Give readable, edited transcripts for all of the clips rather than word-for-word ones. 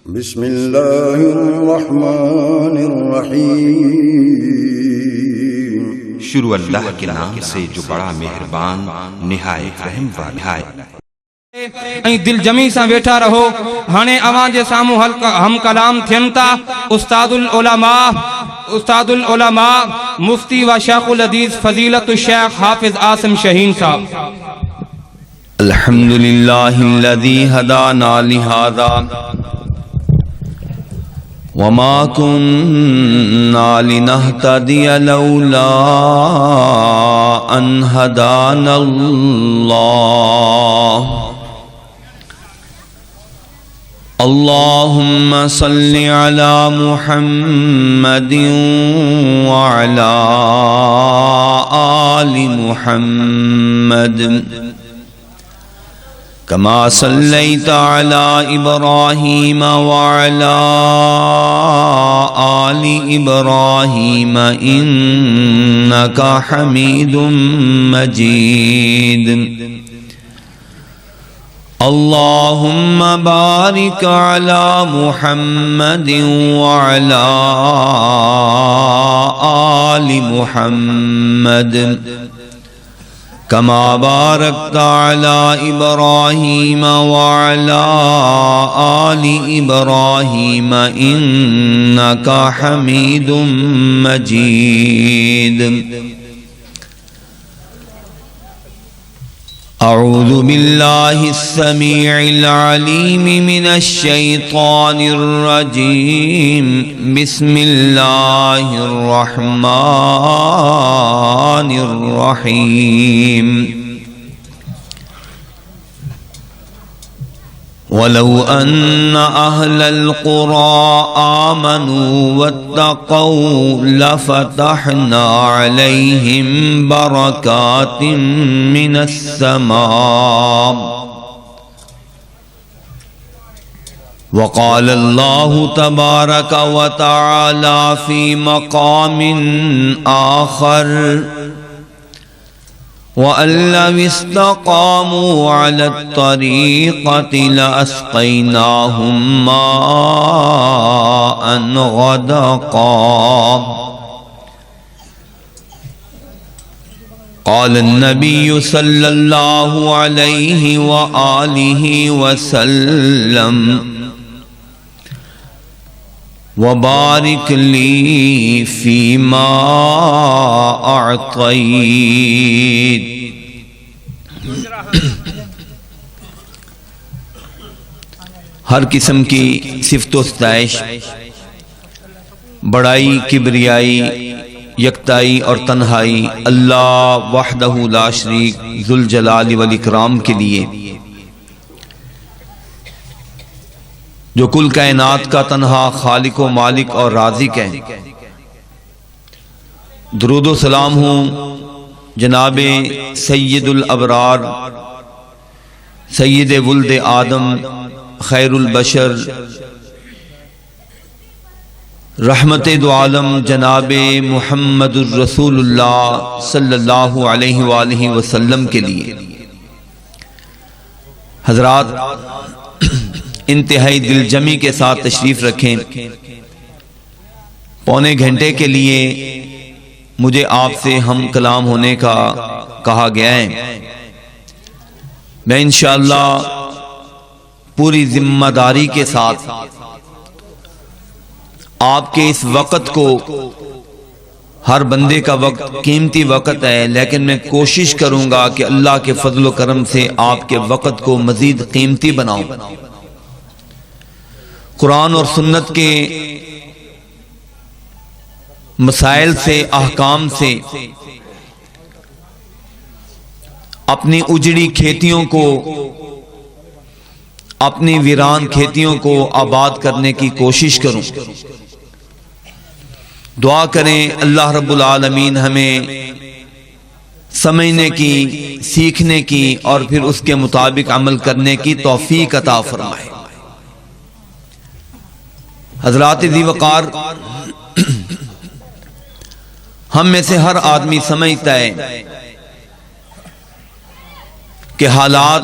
بسم اللہ الرحمن الرحیم۔ شروع اللہ کے نام سے جو بڑا مہربان نہایت رحم والا ہے۔ دل جمی سا بیٹھا رہو۔ ہانے اوان جے سامو ہم کلام تھینتا استاد العلماء مفتی و شیخ الحدیث فضیلت الشیخ حافظ عاصم شہین صاحب۔ الحمد للہ الذی ہدانا لہذا وما كنا لنهتدي لولا أن هدانا الله اللهم صل على محمد وعلى آل محمد كما صليت على إبراهيم وعلى آل إبراهيم إنك حميد مجيد اللهم بارك على محمد وعلى آل محمد كما باركت على إبراهيم وعلى آل إبراهيم إنك حميد مجيد أعوذ بالله السميع العليم من الشيطان الرجيم بسم الله الرحمن الرحيم ولو أن أهل القرى آمنوا واتقوا لفتحنا عليهم بركات من السماء وقال الله تبارك وتعالى في مقام آخر وَأَن لَّوِ اسْتَقَامُوا عَلَى الطَّرِيقَةِ لَأَسْقَيْنَاهُم مَّاءً غَدَقًا قال النبي صلى الله عليه وآله وسلم وبارك لي فيما أعطيت ہر قسم کی صفت و ستائش، بڑائی، کبریائی، یکتائی اور تنہائی اللہ وحدہ لا شریک ذوالجلال والاکرام کے لیے، جو کل کائنات کا تنہا خالق و مالک اور رازق ہے۔ درود و سلام ہوں جناب سید الابرار، سید ولد آدم، خیر البشر، رحمت دو عالم جناب محمد الرسول اللہ صلی اللہ علیہ وآلہ وسلم کے لیے۔ حضرات انتہائی دل جمی کے ساتھ تشریف رکھیں۔ پونے گھنٹے کے لیے مجھے آپ سے ہم کلام ہونے کا کہا گیا ہے۔ میں انشاءاللہ پوری ذمہ داری کے ساتھ آپ کے اس وقت کو، ہر بندے کا وقت قیمتی وقت ہے، لیکن میں کوشش کروں گا کہ اللہ کے فضل و کرم سے آپ کے وقت کو مزید قیمتی بناؤں۔ قرآن اور سنت کے مسائل سے، احکام سے اپنی اجڑی کھیتیوں کو، اپنی ویران کھیتیوں کو آباد کرنے کی کوشش کروں۔ دعا کریں اللہ رب العالمین ہمیں سمجھنے کی، سیکھنے کی اور پھر اس کے مطابق عمل کرنے کی توفیق عطا فرمائے۔ حضرات ذی وقار، ہم میں سے ہر آدمی سمجھتا ہے کہ حالات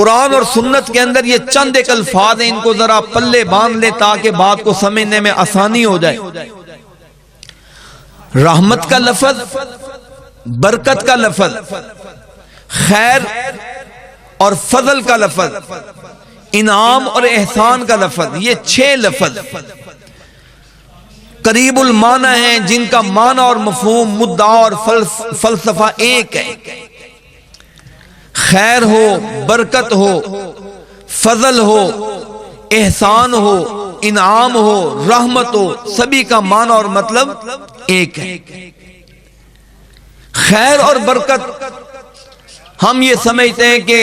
قرآن اور سنت کے اندر یہ چند ایک الفاظ ہیں، ان کو ذرا پلے باندھ لیں تاکہ بات کو سمجھنے میں آسانی ہو جائے۔ رحمت کا لفظ، برکت کا لفظ، خیر اور فضل کا لفظ، انعام اور احسان کا لفظ، یہ 6 لفظ قریب المعنی ہیں، جن کا معنی اور مفہوم، مدعا اور فلسفہ ایک ہے۔ خیر ہو، برکت ہو، فضل ہو، احسان ہو، انعام ہو، رحمت ہو، سبھی کا معنی اور مطلب ایک ہے۔ خیر اور برکت ہم یہ سمجھتے ہیں کہ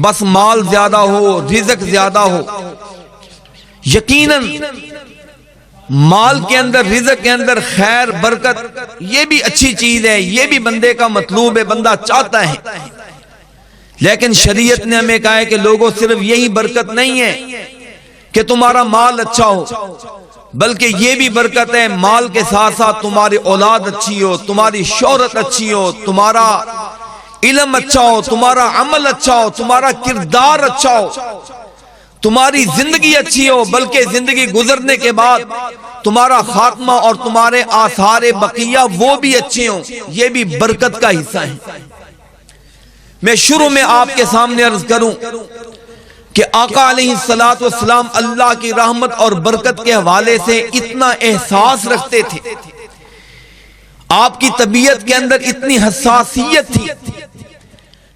بس مال زیادہ ہو، رزق زیادہ ہو۔ یقیناً مال کے اندر، رزق کے اندر خیر، برکت یہ بھی اچھی چیز ہے، یہ بھی بندے کا مطلوب ہے، بندہ چاہتا ہے۔ لیکن شریعت نے ہمیں کہا ہے کہ لوگوں صرف یہی برکت نہیں ہے کہ تمہارا مال اچھا ہو، بلکہ یہ بھی برکت ہے مال کے ساتھ ساتھ تمہاری اولاد اچھی ہو، تمہاری شہرت اچھی ہو، تمہارا علم اچھا ہو، تمہارا عمل اچھا ہو، تمہارا کردار اچھا ہو، تمہاری زندگی اچھی ہو، بلکہ زندگی گزرنے کے بعد تمہارا خاتمہ اور تمہارے آثار بقیہ وہ بھی اچھے ہوں، یہ بھی برکت کا حصہ ہے۔ میں شروع میں آپ کے سامنے عرض کروں کہ آقا علیہ السلام اللہ کی رحمت اور برکت کے حوالے سے اتنا احساس رکھتے تھے، آپ کی طبیعت کے اندر اتنی حساسیت تھی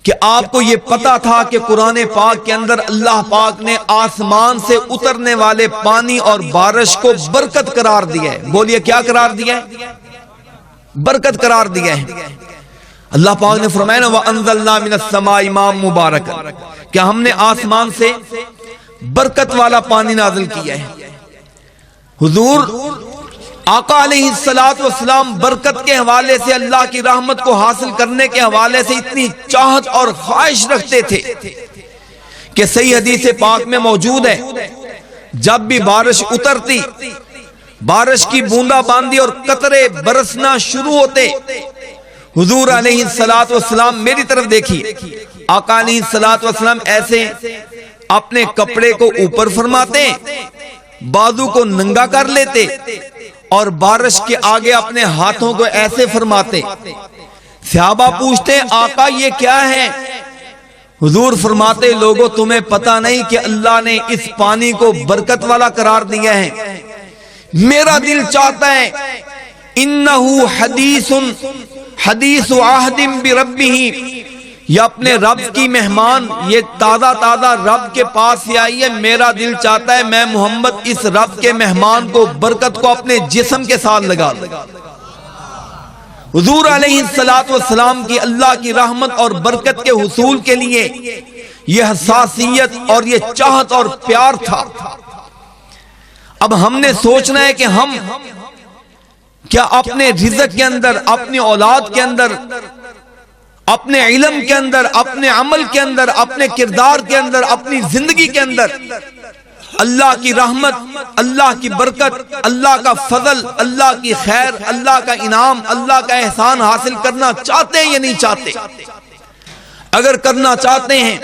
کہ آپ کو یہ پتا تھا کہ قرآن پاک کے اندر اللہ پاک نے آسمان سے اترنے والے پانی اور بارش کو برکت قرار دیا ہے۔ بولیے کیا قرار دیا ہے؟ برکت قرار دیا ہے۔ اللہ پاک نے فرمایا نا وَأَنزَلْنَا مِنَ السَّمَاءِ مَاءً مُبَارَكًا، کہ ہم نے آسمان سے برکت والا پانی نازل کیا ہے۔ حضور آقا علیہ السلام برکت کے حوالے سے، اللہ کی رحمت کو حاصل کرنے کے حوالے سے اتنی چاہت اور خواہش رکھتے تھے کہ صحیح حدیث پاک میں موجود ہے، جب بھی بارش اترتی، بارش کی بوندا باندی اور قطرے برسنا شروع ہوتے، حضور علیہ السلام میری طرف دیکھیے، آقا علیہ السلام ایسے اپنے کپڑے کو اوپر فرماتے، بازو کو ننگا کر لیتے اور بارش کے آگے اپنے ہاتھوں کو ایسے فرماتے۔ صحابہ پوچھتے آقا یہ کیا ہے؟ حضور فرماتے لوگوں تمہیں پتہ نہیں کہ اللہ نے اس پانی کو برکت والا قرار دیا ہے، میرا دل چاہتا ہے انہو حدیث عہد بربہ، یہ اپنے رب کی مہمان، یہ تازہ رب کے پاس سے آئی ہے، میرا دل چاہتا ہے میں محمد اس رب کے مہمان کو، برکت کو اپنے جسم کے ساتھ لگا لوں۔ حضور علیہ السلام کی اللہ کی رحمت اور برکت کے حصول کے لیے یہ حساسیت اور یہ چاہت اور پیار تھا۔ اب ہم نے سوچنا ہے کہ ہم کیا اپنے رزق کے اندر، اپنی اولاد کے اندر، اپنے علم کے اندر، اپنے عمل کے اندر، اپنے کردار کے اندر، اپنی زندگی کے اندر اللہ کی رحمت، اللہ کی برکت، اللہ کا فضل، اللہ کی خیر، اللہ کا انعام، اللہ کا احسان حاصل کرنا چاہتے ہیں یا نہیں چاہتے؟ اگر کرنا چاہتے ہیں،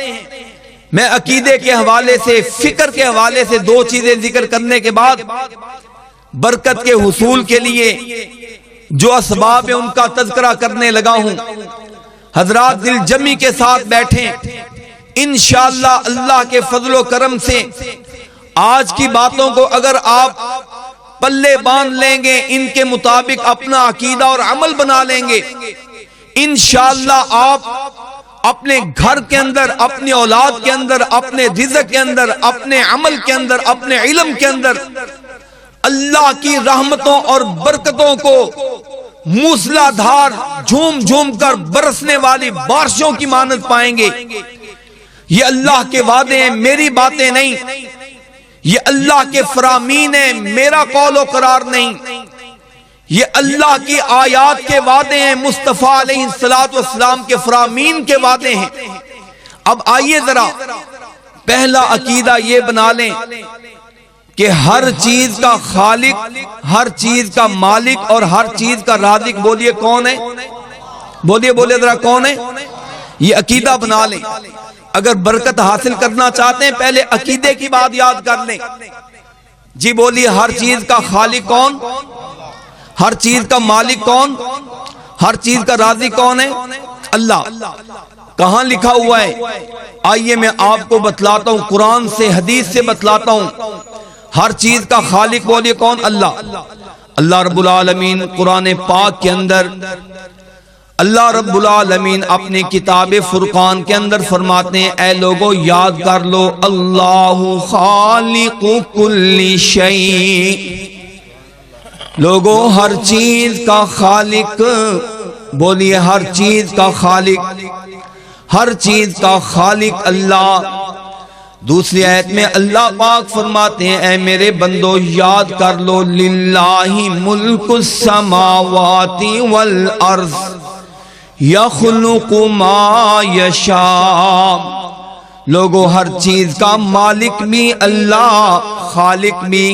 میں عقیدے کے حوالے سے، فکر کے حوالے سے 2 چیزیں ذکر کرنے کے بعد برکت کے حصول کے لیے جو اسباب ہیں ان کا تذکرہ کرنے لگا ہوں۔ حضرات دل جمی کے ساتھ بیٹھیں، انشاءاللہ اللہ کے فضل و کرم سے آج کی باتوں کو اگر آپ پلے باندھ لیں گے، ان کے مطابق اپنا عقیدہ اور عمل بنا لیں گے، انشاءاللہ آپ اپنے گھر کے اندر، اپنی اولاد کے اندر، اپنے رزق کے اندر، اپنے عمل کے اندر، اپنے علم کے اندر اللہ کی رحمتوں اور برکتوں کو موسلا دھار جھوم جھوم کر برسنے والی بارشوں کی مانند پائیں گے۔ یہ اللہ کے وعدے ہیں، میری باتیں نہیں، یہ اللہ کے فرامین ہیں، میرا قول و قرار نہیں، یہ اللہ کی آیات کے وعدے ہیں، مصطفیٰ علیہ السلام کے فرامین کے وعدے ہیں۔ اب آئیے ذرا پہلا عقیدہ یہ بنا لیں کہ ہر چیز کا خالق، ہر چیز کا مالک اور ہر چیز کا رازق بولیے کون ہے؟ بولیے ذرا کون ہے؟ یہ عقیدہ بنا لیں اگر برکت حاصل کرنا چاہتے ہیں پہلے عقیدے کی بات یاد کر لیں. جی بولیے ہر چیز کا خالق کون؟ ہر چیز کا مالک کون؟ ہر چیز کا رازق کون ہے؟ اللہ. کہاں لکھا ہوا ہے؟ آئیے میں آپ کو بتلاتا ہوں، قرآن سے حدیث سے بتلاتا ہوں. ہر چیز کا خالق بولیے کون؟ اللہ. اللہ رب العالمین قرآن پاک کے اندر، اللہ رب العالمین اپنی کتاب فرقان کے اندر فرماتے ہیں اے لوگو یاد کر لو، اللہ خالق کل شیء. لوگو ہر چیز کا خالق بولیے، ہر چیز کا خالق، ہر چیز کا خالق اللہ. دوسری آیت میں اللہ پاک فرماتے ہیں اے میرے بندو یاد کر لو، للہ ملک السماوات والارض یخلق ما یشاء. لوگو ہر چیز کا مالک بھی اللہ، خالق بھی.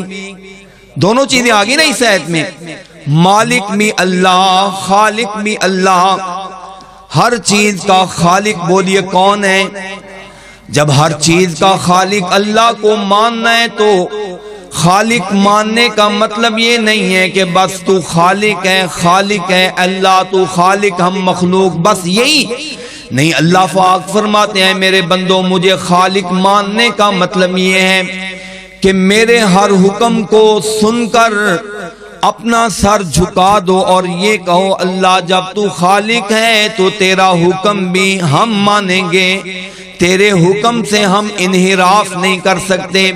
دونوں چیزیں آگی نا اس آیت میں، مالک بھی اللہ، خالق بھی اللہ. ہر چیز کا خالق بولیے کون ہے؟ جب ہر چیز کا خالق اللہ کو ماننا ہے تو خالق ماننے کا مطلب یہ نہیں ہے کہ بس تو خالق ہے، خالق ہے اللہ، تو خالق ہم مخلوق، بس یہی نہیں. اللہ پاک فرماتے ہیں میرے بندو مجھے خالق ماننے کا مطلب یہ ہے کہ میرے ہر حکم کو سن کر اپنا سر جھکا دو اور یہ کہو اللہ جب تو خالق ہے تو تیرا حکم بھی ہم مانیں گے، تیرے حکم سے ہم انحراف نہیں کر سکتے.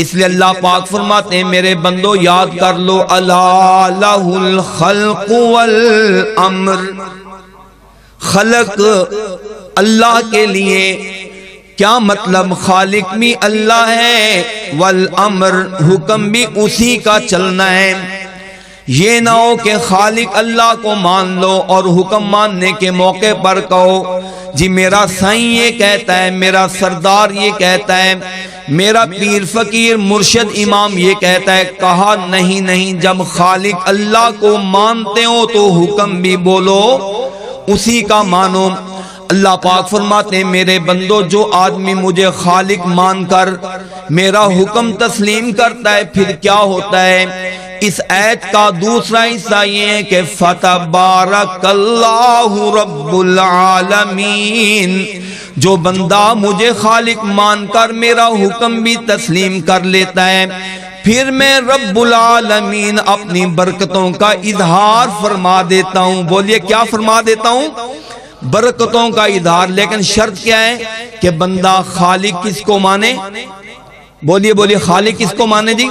اس لیے اللہ پاک فرماتے ہیں میرے بندو یاد کر لو، الا لہ الخلق والامر. خلق اللہ کے لیے، کیا مطلب؟ خالق بھی اللہ ہے، والامر حکم بھی اسی کا چلنا ہے. یہ نہ ہو کہ خالق اللہ کو مان لو اور حکم ماننے کے موقع پر کہو جی میرا سائیں یہ کہتا ہے، میرا سردار یہ کہتا ہے، میرا پیر فقیر مرشد امام یہ کہتا ہے. کہا نہیں، جب خالق اللہ کو مانتے ہو تو حکم بھی بولو اسی کا مانو. اللہ پاک فرماتے ہیں میرے بندو جو آدمی مجھے خالق مان کر میرا حکم تسلیم کرتا ہے پھر کیا ہوتا ہے؟ اس آیت کا دوسرا حصہ یہ ہے کہ فتبارک اللہ رب العالمین. جو بندہ مجھے خالق مان کر میرا حکم بھی تسلیم کر لیتا ہے پھر میں رب العالمین اپنی برکتوں کا اظہار فرما دیتا ہوں. بولیے کیا فرما دیتا ہوں؟ برکتوں کا اظہار. لیکن شرط کیا ہے کہ بندہ خالق کس کو مانے؟ بولیے خالق کس کو مانے جی؟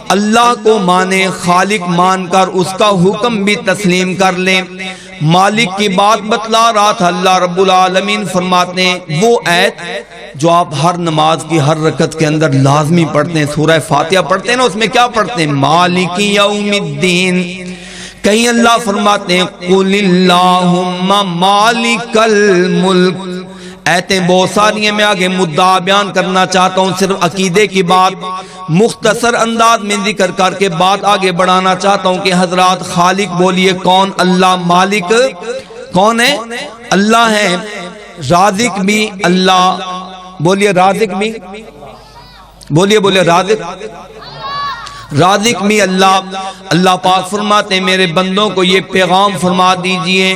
اللہ کو مانے. خالق مان کر اس کا حکم بھی تسلیم کر لیں. مالک کی بات بتلا رہا تھا اللہ رب العالمین فرماتے ہیں وہ آیت جو آپ ہر نماز کی ہر رکعت کے اندر لازمی پڑھتے ہیں، سورہ فاتحہ پڑھتے ہیں نا، اس میں کیا پڑھتے ہیں؟ مالک یوم الدین. کہیں اللہ فرماتے ہیں قل اللہم مالک الملک. ایتیں بہت ساری ہیں، میں آگے مدعا بیان کرنا چاہتا ہوں، صرف عقیدے کی بات مختصر انداز میں ذکر کر کے بات آگے بڑھانا چاہتا ہوں کہ حضرات خالق بولیے کون؟ اللہ. مالک کون ہے؟ اللہ ہے. رازق بھی اللہ. بولیے رازق بھی، بولیے رازق بھی اللہ. اللہ پاک فرماتے ہیں میرے بندوں کو یہ پیغام فرما دیجئے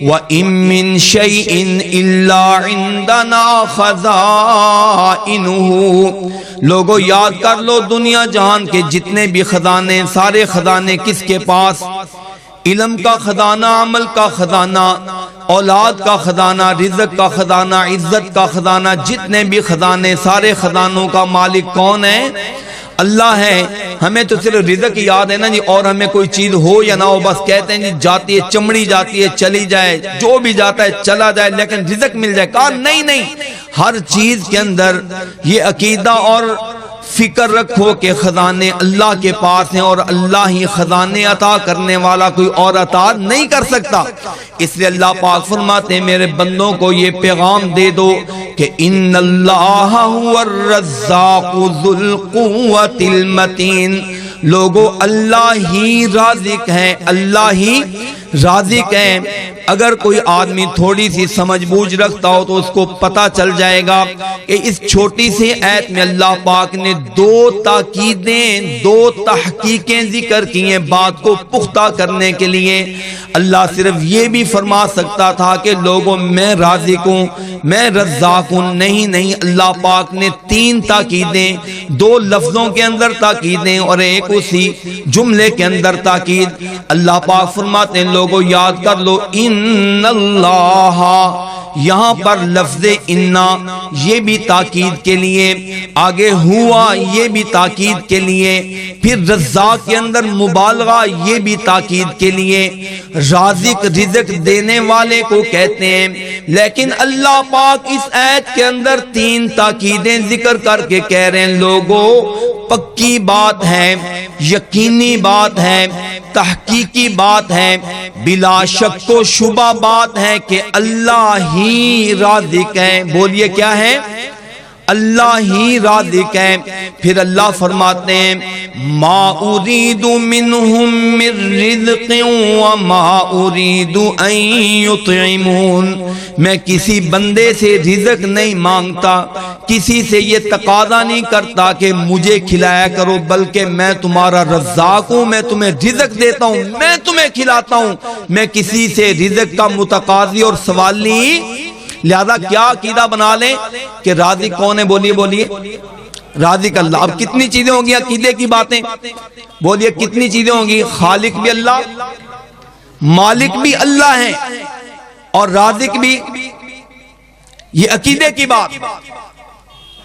وَإِن مِّن شَيْءٍ إِلَّا عِندَنَا خَزَائِنُهُ. لوگوں یاد کر لو دنیا جہان کے جتنے بھی خزانے، سارے خزانے کس کے پاس؟ علم کا خزانہ، عمل کا خزانہ، اولاد کا خزانہ، رزق کا خزانہ، عزت کا خزانہ، جتنے بھی خزانے، سارے خزانوں کا مالک کون ہے؟ اللہ ہے. ہمیں تو صرف رزق یاد ہے نا جی، اور ہمیں کوئی چیز ہو یا نہ ہو بس کہتے ہیں جی جاتی ہے، چمڑی جاتی ہے چلی جائے، جو بھی جاتا ہے چلا جائے، لیکن رزق مل جائے. کہا نہیں، ہر چیز کے اندر یہ عقیدہ اور فکر رکھو کہ خزانے اللہ کے پاس ہیں اور اللہ ہی خزانے عطا کرنے والا، کوئی اور عطا نہیں کر سکتا. اس لیے اللہ پاک فرماتے ہیں میرے بندوں کو یہ پیغام دے دو کہ ان اللہ هو الرزاق ذو القوۃ المتین. لوگو اللہ ہی رازق ہیں، اللہ ہی رازق ہے۔ اگر کوئی آدمی تھوڑی سی سمجھ بوجھ رکھتا ہو تو اس کو پتا چل جائے گا کہ اس چھوٹی سی آیت میں اللہ پاک نے دو تاکیدیں، دو تحقیقیں ذکر کی ہیں بات کو پختہ کرنے کے لیے۔ اللہ صرف یہ بھی فرما سکتا تھا کہ لوگوں میں رازق ہوں، میں رزاق ہوں، نہیں، اللہ پاک نے تین تاکیدیں، دو لفظوں کے اندر تاکیدیں اور ایک اسی جملے کے اندر تاکید۔ اللہ پاک فرماتے ہیں لوگوں یاد کر لو، ان اللہ، یہاں پر لفظ انا یہ بھی تاکید کے لیے، آگے ہوا یہ بھی تاکید کے لیے، پھر رزاق کے اندر مبالغہ یہ بھی تاکید کے لیے۔ رازق رزق دینے والے کو کہتے ہیں، لیکن اللہ پاک اس آیت کے اندر تین تاکیدیں ذکر کر کے کہہ رہے ہیں لوگوں پکی بات ہے، یقینی بات ہے، تحقیقی بات ہے، بلا شک و شبہ بات ہے کہ اللہ ہی رازق ہے۔ بولیے کیا ہے؟ اللہ ہی رازق ہے۔ پھر اللہ فرماتے ہیں ما اريد منهم من رزق وما اريد ان يطعمون، میں کسی بندے سے رزق نہیں مانگتا، کسی سے یہ تقاضا نہیں کرتا کہ مجھے کھلایا کرو، بلکہ میں تمہارا رزاق ہوں، میں تمہیں رزق دیتا ہوں، میں تمہیں کھلاتا ہوں، میں کسی سے رزق کا متقاضی اور سوالی۔ لہذا کیا عقیدہ بنا لیں کہ رازق کون ہے؟ بولیے رازق اللہ۔ اب کتنی چیزیں ہوں گی عقیدے کی باتیں؟ بولیے کتنی چیزیں ہوں گی؟ خالق بھی اللہ، مالک بھی اللہ ہے اور رازق بھی، یہ عقیدے کی بات۔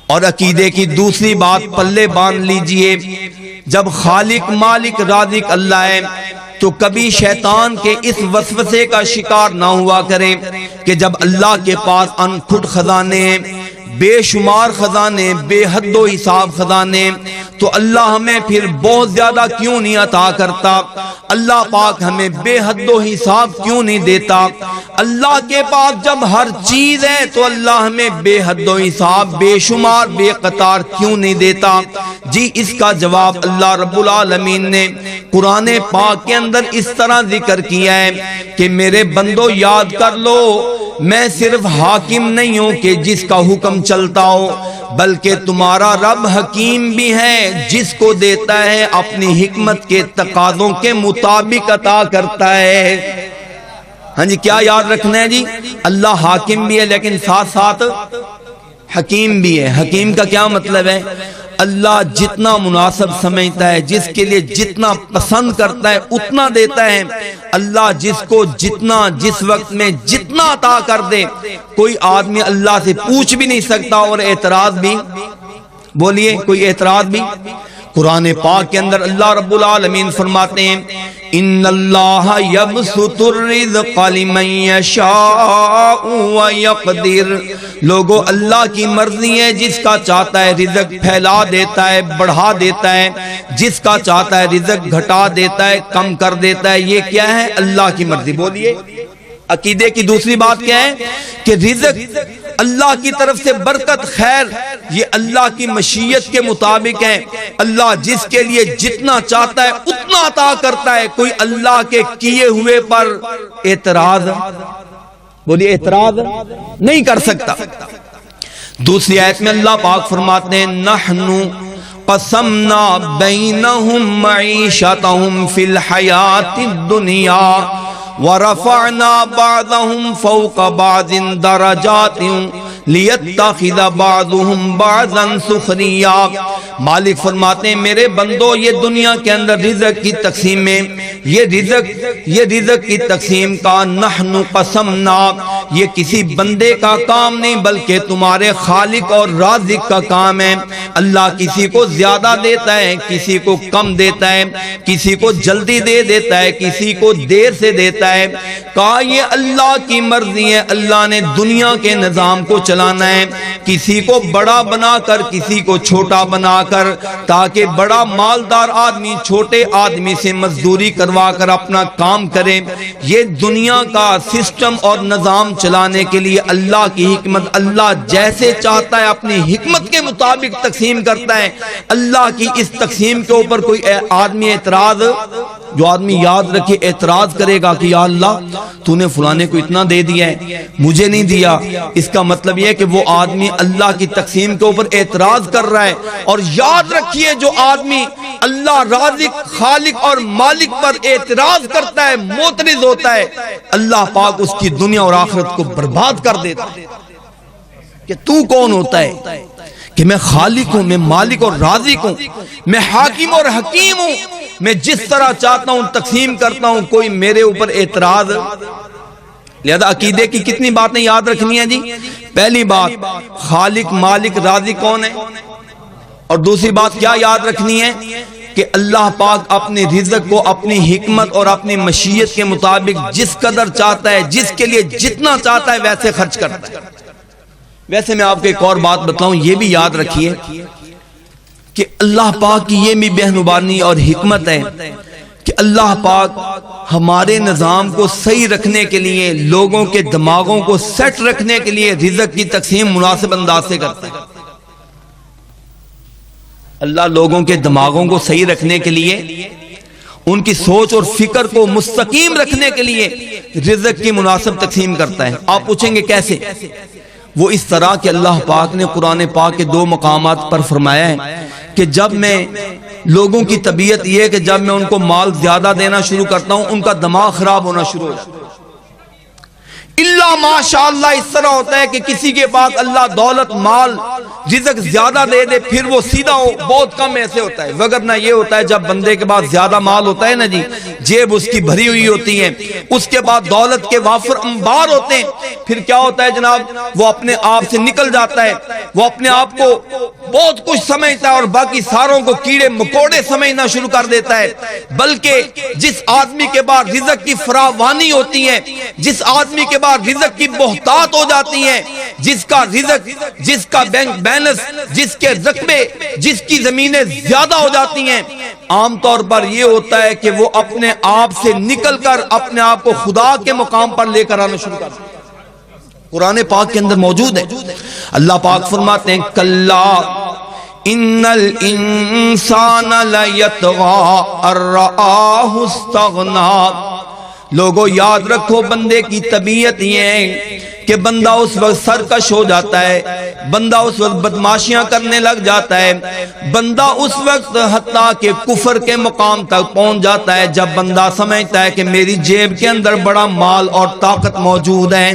اور عقیدے کی دوسری بات پلے باندھ لیجئے، جب خالق مالک رازق اللہ ہے تو کبھی شیطان کے اس وسوسے کا شکار نہ ہوا کرے کہ جب اللہ کے پاس انکھٹ خزانے ہیں، بے شمار خزانے، بے حد و حساب خزانے، تو اللہ ہمیں پھر بہت زیادہ کیوں نہیں عطا کرتا؟ اللہ پاک ہمیں بے حد و حساب کیوں نہیں دیتا؟ اللہ کے پاس جب ہر چیز ہے تو اللہ ہمیں بے حد و حساب، بے شمار، بے قطار کیوں نہیں دیتا؟ جی اس کا جواب اللہ رب العالمین نے قرآن پاک کے اندر اس طرح ذکر کیا ہے کہ میرے بندو یاد کر لو، میں صرف حاکم نہیں ہوں کہ جس کا حکم چلتا ہو، بلکہ تمہارا رب حکیم بھی ہے، جس کو دیتا ہے اپنی حکمت کے تقاضوں کے مطابق عطا کرتا ہے۔ ہاں جی کیا یاد رکھنا ہے جی؟ اللہ حاکم بھی ہے لیکن ساتھ ساتھ حکیم بھی ہے۔ حکیم کا کیا مطلب ہے؟ اللہ جتنا مناسب سمجھتا ہے، جس کے لیے جتنا پسند کرتا ہے اتنا دیتا ہے۔ اللہ جس کو جتنا، جس وقت میں جتنا عطا کر دے، کوئی آدمی اللہ سے پوچھ بھی نہیں سکتا اور اعتراض بھی، بولیے کوئی اعتراض بھی۔ قرآن پاک کے اندر اللہ رب العالمین فرماتے ہیں ان اللہ یبسط الرزق لمن یشاء ویقدر، لوگو اللہ کی مرضی ہے، جس کا چاہتا ہے رزق پھیلا دیتا ہے، بڑھا دیتا ہے، جس کا چاہتا ہے رزق گھٹا دیتا ہے، کم کر دیتا ہے۔ یہ کیا ہے؟ اللہ کی مرضی۔ بولیے عقیدے کی دوسری بات کیا ہے؟ کہ رزق اللہ کی طرف سے برکت، خیر، یہ اللہ کی مشیت کے مطابق ہے۔ اللہ جس کے لیے جتنا چاہتا ہے اتنا عطا کرتا ہے، کوئی اللہ کے کیے ہوئے پر اعتراض، بولیے اعتراض نہیں کر سکتا۔ دوسری آیت میں اللہ پاک فرماتے ہیں نحنو قسمنا بینہم معیشتہم فی الحیات الدنیا ورفعنا بعضهم فوق بعض درجات لیتخذ بعضهم بعضا سخریا۔ مالک فرماتے ہیں میرے بندو، یہ دنیا کے اندر رزق کی تقسیم میں، یہ رزق کی تقسیم کا نحن قسمنا، یہ کسی بندے کا کام نہیں بلکہ تمہارے خالق اور رازق کا کام ہے۔ اللہ کسی کو زیادہ دیتا ہے، کسی کو کم دیتا ہے، کسی کو جلدی دے دیتا ہے، کسی کو دیر سے دیتا ہے۔ کہا یہ اللہ کی مرضی ہے، اللہ نے دنیا کے نظام کو چلانا ہے، کسی کو بڑا بنا کر کسی کو چھوٹا بنا کر، تاکہ بڑا مالدار آدمی چھوٹے آدمی سے مزدوری کروا کر اپنا کام کرے۔ یہ دنیا کا سسٹم اور نظام چلانے کے لیے اللہ کی حکمت، اللہ جیسے چاہتا ہے اپنی حکمت کے مطابق تقسیم کرتا ہے۔ اللہ کی اس تقسیم کے اوپر کوئی آدمی اعتراض جو آدمی یاد رکھے اعتراض کرے گا کہ یا اللہ تو نے فلانے کو اتنا دے دیا ہے مجھے نہیں دیا، اس کا مطلب یہ ہے کہ وہ آدمی اللہ کی تقسیم کے اوپر اعتراض کر رہا ہے۔ اور یاد رکھیے جو آدمی اللہ رازق خالق اور مالک پر اعتراض کرتا ہے، معترض ہوتا ہے، اللہ پاک اس کی دنیا اور آخرت کو برباد کر دیتا ہے۔ کہ تو کون ہوتا ہے کہ میں خالق ہوں، میں مالک اور رازق ہوں، میں حاکم اور حکیم ہوں، میں جس طرح چاہتا ہوں تقسیم کرتا ہوں، کوئی میرے اوپر اعتراض۔ لہذا عقیدے کی کتنی باتیں یاد رکھنی ہیں جی؟ پہلی بات خالق مالک رازق کون ہے، اور دوسری بات کیا یاد رکھنی ہے کہ اللہ پاک اپنے رزق کو اپنی حکمت اور اپنی مشیت کے مطابق جس قدر چاہتا ہے، جس کے لیے جتنا چاہتا ہے ویسے خرچ کرتا ہے۔ ویسے میں آپ کو ایک اور بات بتاؤں، یہ بھی یاد رکھیے کہ اللہ پاک کی یہ بھی بہنبانی اور حکمت ہے کہ اللہ پاک ہمارے نظام کو صحیح رکھنے کے لیے، لوگوں کے دماغوں کو سیٹ رکھنے کے لیے رزق کی تقسیم مناسب انداز سے کرتا ہے۔ اللہ لوگوں کے دماغوں کو صحیح رکھنے کے لیے، ان کی سوچ اور فکر کو مستقیم رکھنے کے لیے رزق کی مناسب تقسیم کرتا ہے۔ آپ پوچھیں گے کیسے؟ وہ اس طرح کہ اللہ پاک نے قرآن پاک کے 2 مقامات پر فرمایا ہے کہ جب میں لوگوں کی طبیعت یہ ہے کہ جب میں ان کو مال زیادہ دینا شروع کرتا ہوں ان کا دماغ خراب ہونا شروع ہو جاتا ہے۔ اللہ ماشاءاللہ اس طرح ہوتا ہے کہ کسی کے پاس اللہ دولت مال رزق زیادہ دے دے پھر وہ سیدھا ہو، بہت کم ایسے ہوتا ہے۔ وگرنہ یہ ہوتا ہے جب بندے کے پاس زیادہ مال ہوتا ہے نا جی، جیب اس کی بھری ہوئی ہوتی ہے، اس کے بعد دولت کے وافر انبار ہوتے ہیں، پھر کیا ہوتا ہے جناب، وہ اپنے آپ سے نکل جاتا ہے، وہ اپنے آپ کو بہت کچھ سمجھتا ہے اور باقی ساروں کو کیڑے مکوڑے سمجھنا شروع کر دیتا ہے۔ بلکہ جس آدمی کے پاس رزق کی فراوانی ہوتی ہے، جس آدمی کے پاس رزق کی بہتات ہو جاتی ہیں، جس کا رزق، جس کا بینک بیلنس، جس کے رقبے، جس کی زمینیں زیادہ ہو جاتی ہیں، عام طور پر یہ ہوتا ہے کہ وہ اپنے آپ سے نکل کر اپنے آپ کو خدا کے مقام پر لے کر آنا شروع کر دیتا ہے۔ قرآن پاک کے اندر موجود ہے، اللہ پاک فرماتے ہیں کلا ان الانسان لیطغی ان رآہ استغنی۔ لوگوں یاد رکھو بندے کی طبیعت یہ ہے کہ بندہ اس وقت سرکش ہو جاتا ہے، بندہ اس وقت بدماشیاں کرنے لگ جاتا ہے، بندہ اس وقت حتیٰ کہ کفر کے مقام تک پہنچ جاتا ہے جب بندہ سمجھتا ہے کہ میری جیب کے اندر بڑا مال اور طاقت موجود ہے۔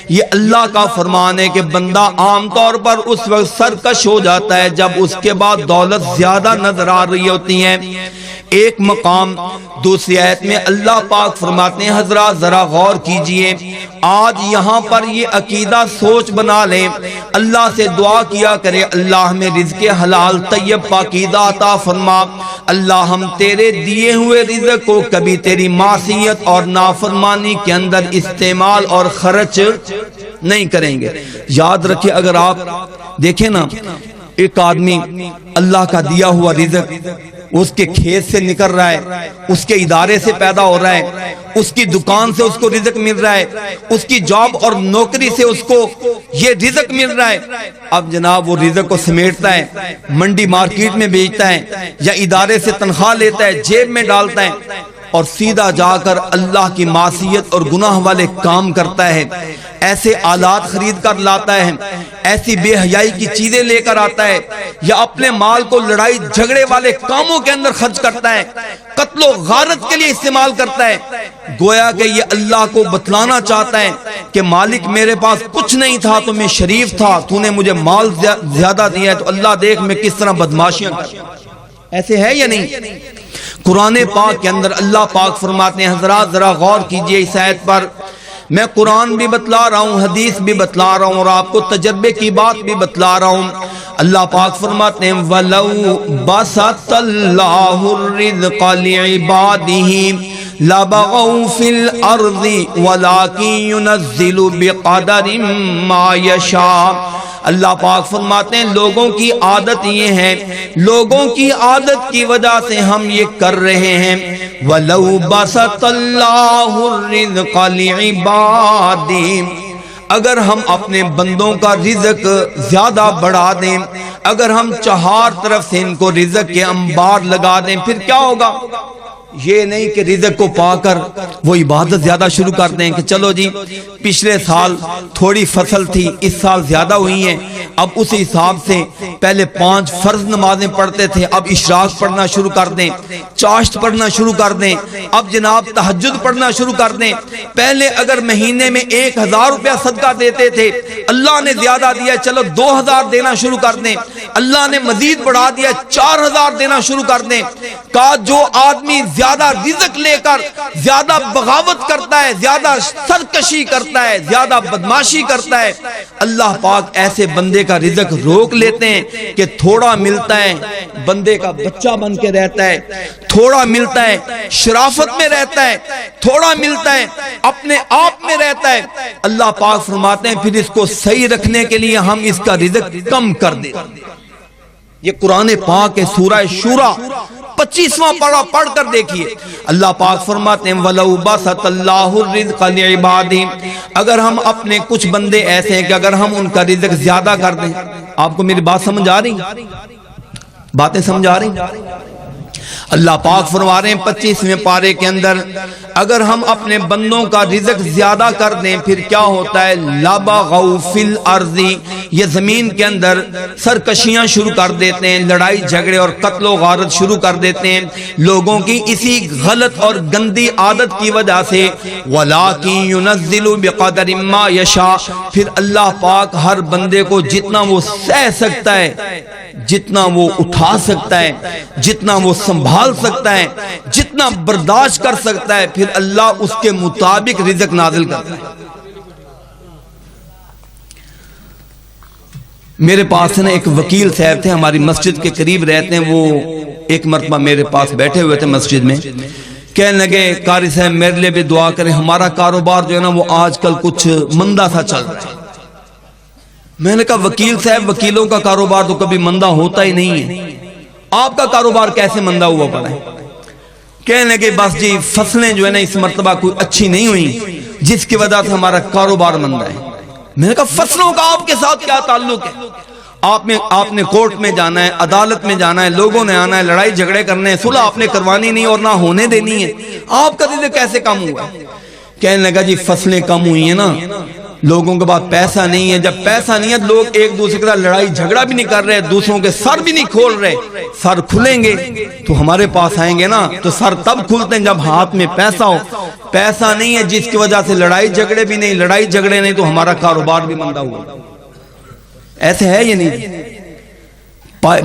یہ اللہ کا فرمان ہے کہ بندہ عام طور پر اس وقت سرکش ہو جاتا ہے جب اس کے بعد دولت زیادہ نظر آ رہی ہوتی ہے۔ ایک مقام دوسری آیت میں اللہ پاک فرماتے ہیں، حضرات ذرا غور کیجئے، آج یہاں پر یہ عقیدہ سوچ بنا لیں، اللہ سے دعا کیا کرے اللہ ہمیں رزق حلال طیب پاکیزہ عطا فرما، اللہ ہم تیرے دیے ہوئے رزق کو کبھی تیری معصیت اور نافرمانی کے اندر استعمال اور خرچ نہیں کریں گے۔ یاد رکھیں اگر آپ دیکھیں نا، ایک آدمی اللہ کا دیا ہوا رزق اس کے کھیت سے نکل رہا ہے، اس کے ادارے سے پیدا ہو رہا ہے، اس کی دکان سے اس کو رزق مل رہا ہے، اس کی جاب اور نوکری سے اس کو یہ رزق مل رہا ہے۔ اب جناب وہ رزق کو سمیٹتا ہے، منڈی مارکیٹ میں بیچتا ہے یا ادارے سے تنخواہ لیتا ہے، جیب میں ڈالتا ہے اور سیدھا جا کر اللہ کی معصیت اور گناہ والے کام کرتا ہے، ایسے آلات خرید کر لاتا ہے، ایسی بے حیائی کی چیزیں لے کر آتا ہے، یا اپنے مال کو لڑائی جھگڑے والے کاموں کے اندر خرچ کرتا ہے، قتل و غارت کے لیے استعمال کرتا ہے، گویا کہ یہ اللہ کو بتلانا چاہتا ہے کہ مالک میرے پاس کچھ نہیں تھا تو میں شریف تھا، تو نے مجھے مال زیادہ دیا ہے تو اللہ دیکھ میں کس طرح بدماشیاں کرتا ہوں۔ ایسے ہے یا نہیں؟ قرآن پاک کے اندر اللہ پاک فرماتے ہیں، حضرات ذرا غور کیجئے اس آیت پر، میں قرآن بھی بتلا رہا ہوں، حدیث بھی بتلا رہا ہوں اور آپ کو تجربے کی بات بھی بتلا رہا ہوں۔ اللہ پاک فرماتے ہیں وَلَوْ بَسَطَ اللَّهُ الرِّزْقَ لِعِبَادِهِ لَبَغَوْا فِي الْأَرْضِ وَلَكِنْ يُنَزِّلُ بِقَدَرٍ مَا يَشَاءُ۔ اللہ پاک فرماتے ہیں لوگوں کی عادت یہ ہے، لوگوں کی عادت کی وجہ سے ہم یہ کر رہے ہیں۔ وَلَوْ بَسَطَ اللَّهُ الرِّزْقَ لِعِبَادِهِ، اگر ہم اپنے بندوں کا رزق زیادہ بڑھا دیں، اگر ہم چہار طرف سے ان کو رزق کے انبار لگا دیں، پھر کیا ہوگا؟ یہ نہیں کہ رزق کو پا کر وہ عبادت زیادہ شروع کر دیں کہ چلو جی پچھلے سال تھوڑی فصل تھی، اس سال زیادہ ہوئی ہیں، اب اس حساب سے پہلے 5 فرض نمازیں پڑھتے تھے، اب اشراق پڑھنا شروع کر دیں، چاشت پڑھنا شروع کر دیں، اب جناب تہجد پڑھنا شروع کر دیں۔ پہلے اگر مہینے میں 1000 روپیہ صدقہ دیتے تھے، اللہ نے زیادہ دیا چلو 2000 دینا شروع کر دیں، اللہ نے مزید بڑھا دیا 4000 دینا شروع کر دیں۔ کہا جو آدمی زیادہ رزق لے کر زیادہ بغاوت کرتا ہے، زیادہ سرکشی کرتا ہے، زیادہ بدماشی کرتا ہے، اللہ پاک ایسے بندے کا رزق روک لیتے ہیں کہ تھوڑا ملتا ہے بندے کا بچہ بن کے رہتا ہے، تھوڑا ملتا ہے شرافت میں رہتا ہے، تھوڑا ملتا ہے اپنے آپ میں رہتا ہے۔ اللہ پاک فرماتے ہیں پھر اس کو صحیح رکھنے کے لیے ہم اس کا رزق کم کر دیں۔ یہ قرآن پاک ہے، سورہ شورا 25واں پارہ پڑھ کر دیکھیے، اللہ پاک فرماتے ہیں وَلَوْ بَسَطَ اللَّهُ الرِّزْقَ لِعِبَادِهِ، اگر ہم اپنے کچھ بندے ایسے ہیں کہ اگر ہم ان کا رزق زیادہ کر دیں۔ آپ کو میری بات سمجھ آ رہی؟ باتیں سمجھ آ رہی؟ اللہ پاک فرما رہے ہیں 25ویں پارے کے اندر اگر ہم اپنے بندوں کا رزق زیادہ کر دیں پھر کیا ہوتا ہے، لَبَغَوْا فِي الْأَرْضِ، یہ زمین کے اندر سرکشیاں شروع کر دیتے ہیں، لڑائی جھگڑے اور قتل و غارت شروع کر دیتے ہیں لوگوں کی اسی غلط اور گندی عادت کی وجہ سے۔ وَلَٰكِن يُنَزِّلُ بِقَدَرٍ مَّا يَشَاءُ، پھر اللہ پاک ہر بندے کو جتنا وہ سہ سکتا ہے، جتنا وہ اٹھا سکتا ہے، جتنا وہ سنبھال سکتا ہے، جتنا برداشت کر سکتا ہے، پھر اللہ اس کے مطابق رزق نازل کرتا ہے۔ میرے پاس نا ایک وکیل صاحب تھے، ہماری مسجد کے قریب رہتے ہیں، وہ ایک مرتبہ میرے پاس بیٹھے ہوئے تھے مسجد میں، کہنے لگے قاری صاحب میرے لیے بھی دعا کریں، ہمارا کاروبار جو ہے نا وہ آج کل کچھ مندہ سا چل رہا ہے۔ میں نے کہا وکیل صاحب وکیلوں کا کاروبار تو کبھی مندہ ہوتا ہی نہیں ہے، آپ کا کاروبار کیسے مندہ ہوا پڑا ہے؟ کہنے لگے بس جی فصلیں جو ہے نا اس مرتبہ کوئی اچھی نہیں ہوئی جس کی وجہ سے ہمارا کاروبار مندہ ہے۔ میں نے کہا فصلوں کا آپ کے ساتھ کیا تعلق ہے؟ آپ نے کورٹ میں جانا ہے، عدالت میں جانا ہے، لوگوں نے آنا ہے، لڑائی جھگڑے کرنے ہیں، صلح آپ نے کروانی نہیں اور نہ ہونے دینی ہے، آپ کا رزق کیسے کم ہوا ہے؟ کہنے لگا جی فصلیں کم ہوئی ہیں نا، لوگوں کے پاس پیسہ نہیں ہے، جب پیسہ نہیں ہے لوگ ایک دوسرے کے ساتھ لڑائی جھگڑا بھی نہیں کر رہے، دوسروں کے سر بھی نہیں کھول رہے، سر کھلیں گے تو ہمارے پاس آئیں گے نا، تو سر تب کھلتے ہیں جب ہاتھ میں پیسہ ہو، پیسہ نہیں ہے جس کی وجہ سے لڑائی جھگڑے بھی نہیں، لڑائی جھگڑے نہیں تو ہمارا کاروبار بھی مندہ ہوا۔ ایسے ہے یہ نہیں،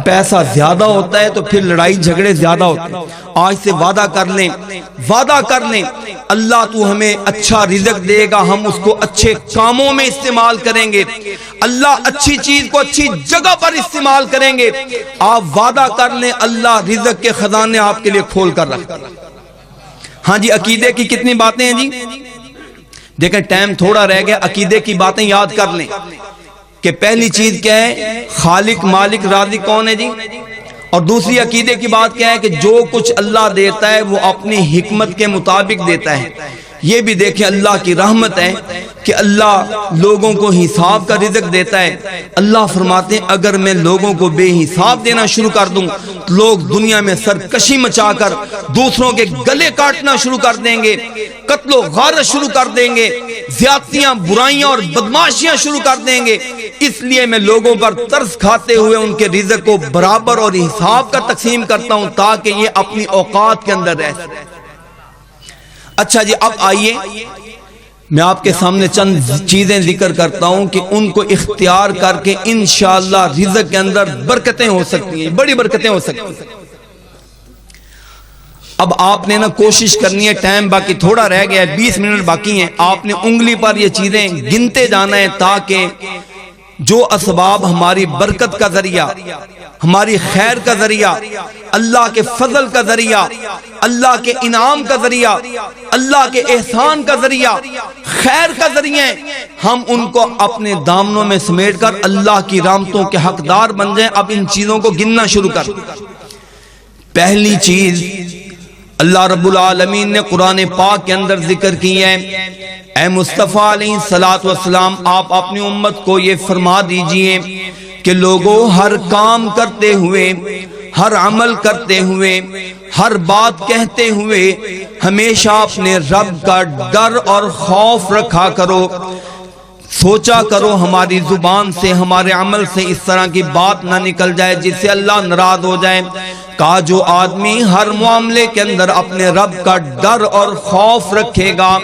پیسہ زیادہ ہوتا ہے تو پھر لڑائی جھگڑے زیادہ ہوتے ہیں۔ آج سے وعدہ کر لیں، وعدہ کر لیں اللہ تو ہمیں اچھا رزق دے گا، ہم اس کو اچھے کاموں میں استعمال کریں گے، اللہ اچھی چیز کو اچھی جگہ پر استعمال کریں گے۔ آپ وعدہ کر لیں اللہ رزق کے خزانے آپ کے لیے کھول کر رکھتا ہے۔ ہاں جی عقیدے کی کتنی باتیں ہیں جی، دیکھیں ٹائم تھوڑا رہ گیا، عقیدے کی باتیں یاد کر لیں کہ پہلی چیز کیا ہے، خالق مالک رازق کون ہے جی، اور دوسری عقیدے کی بات کیا ہے کہ جو کچھ اللہ دیتا ہے وہ اپنی حکمت کے مطابق دیتا ہے۔ یہ بھی دیکھیں اللہ کی رحمت ہے کہ اللہ لوگوں کو حساب کا رزق دیتا ہے۔ اللہ فرماتے ہیں اگر میں لوگوں کو بے حساب دینا شروع کر دوں لوگ دنیا میں سرکشی مچا کر دوسروں کے گلے کاٹنا شروع کر دیں گے، قتل و غارت شروع کر دیں گے، زیادتیاں برائیاں اور بدماشیاں شروع کر دیں گے، اس لیے میں لوگوں پر ترس کھاتے ہوئے ان کے رزق کو برابر اور حساب کا تقسیم کرتا ہوں تاکہ یہ اپنی اوقات کے اندر رہ سکے۔ اچھا جی اب آئیے میں آپ کے سامنے چند چیزیں ذکر کرتا ہوں کہ ان کو اختیار کر کے انشاءاللہ رزق کے اندر برکتیں ہو سکتی ہیں، بڑی برکتیں ہو سکتی ہیں۔ اب آپ نے نا کوشش کرنی ہے، ٹائم باقی تھوڑا رہ گیا ہے، 20 منٹ باقی ہیں، آپ نے انگلی پر یہ چیزیں گنتے جانا ہے تاکہ جو اسباب ہماری برکت کا ذریعہ، ہماری خیر کا ذریعہ، اللہ کے فضل کا ذریعہ، اللہ کے انعام کا ذریعہ، اللہ کے احسان کا ذریعہ، خیر کا ذریعہ، ہم ان کو اپنے دامنوں میں سمیٹ کر اللہ کی رحمتوں کے حقدار بن جائیں۔ اب ان چیزوں کو گننا شروع کر۔ پہلی چیز اللہ رب العالمین نے قرآن پاک کے اندر ذکر کی ہے، اے مصطفیٰ علیہ الصلوۃ والسلام آپ اپنی امت کو یہ فرما دیجئے کہ لوگوں ہر کام کرتے ہوئے ہر عمل کرتے ہوئے، ہر بات کہتے ہوئے ہمیشہ اپنے رب کا ڈر اور خوف رکھا کرو۔ سوچا کرو ہماری زبان سے، ہمارے عمل سے اس طرح کی بات نہ نکل جائے جس سے اللہ ناراض ہو جائے۔ کہا جو آدمی ہر معاملے کے اندر اپنے رب کا ڈر اور خوف رکھے گا،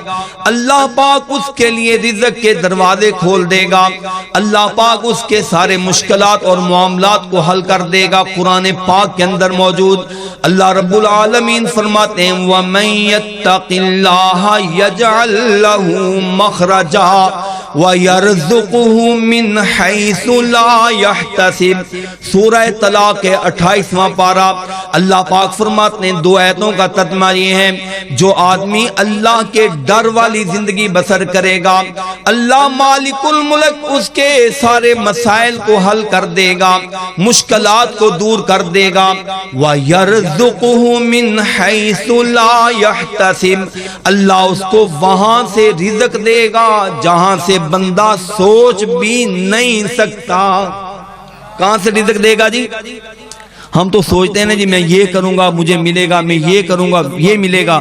اللہ پاک اس کے لیے رزق کے دروازے کھول دے گا، اللہ پاک اس کے سارے مشکلات اور معاملات کو حل کر دے گا۔ قرآن پاک کے اندر موجود اللہ رب العالمین فرماتے ہیں وَمَن يَتَّقِ اللَّهَ يَجْعَل لَّهُ مَخْرَجًا وَيَرْزُقْهُ مِنْ حَيْثُ لَا يَحْتَسِبُ۔ سورہ طلاق کے 28واں پارہ اللہ پاک فرماتے ہیں، دو آیتوں کا ترجمہ یہ ہے، جو آدمی اللہ کے ڈر والی زندگی بسر کرے گا، اللہ مالک الملک اس کے سارے مسائل کو حل کر دے گا، مشکلات کو دور کر دے گا۔ وَيَرْزُقُهُ مِنْ حَيْثُ لَا يَحْتَسِبُ، اللہ اس کو وہاں سے رزق دے گا جہاں سے بندہ سوچ بھی نہیں سکتا۔ کہاں سے رزق دے گا جی؟ ہم تو سوچتے ہیں نا جی میں یہ کروں گا مجھے ملے گا، میں یہ کروں گا یہ ملے گا۔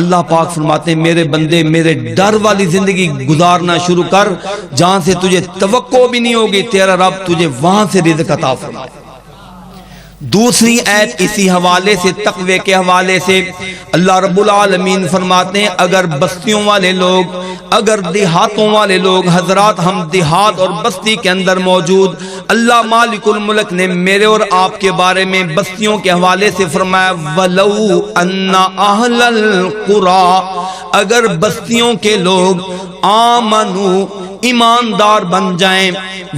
اللہ پاک فرماتے ہیں میرے بندے میرے ڈر والی زندگی گزارنا شروع کر، جہاں سے تجھے توقع بھی نہیں ہوگی تیرا رب تجھے وہاں سے رزق عطا فرمائے۔ دوسری آیت اسی حوالے سے، تقوی کے حوالے سے اللہ رب العالمین فرماتے ہیں اگر بستیوں والے لوگ، اگر دیہاتوں والے لوگ، حضرات ہم دیہات اور بستی کے اندر موجود، اللہ مالک الملک نے میرے اور آپ کے بارے میں بستیوں کے حوالے سے فرمایا وَلَوْ أَنَّ أَهْلَ الْقُرَىٰ، اگر بستیوں کے لوگ آمنوا ایماندار بن جائیں،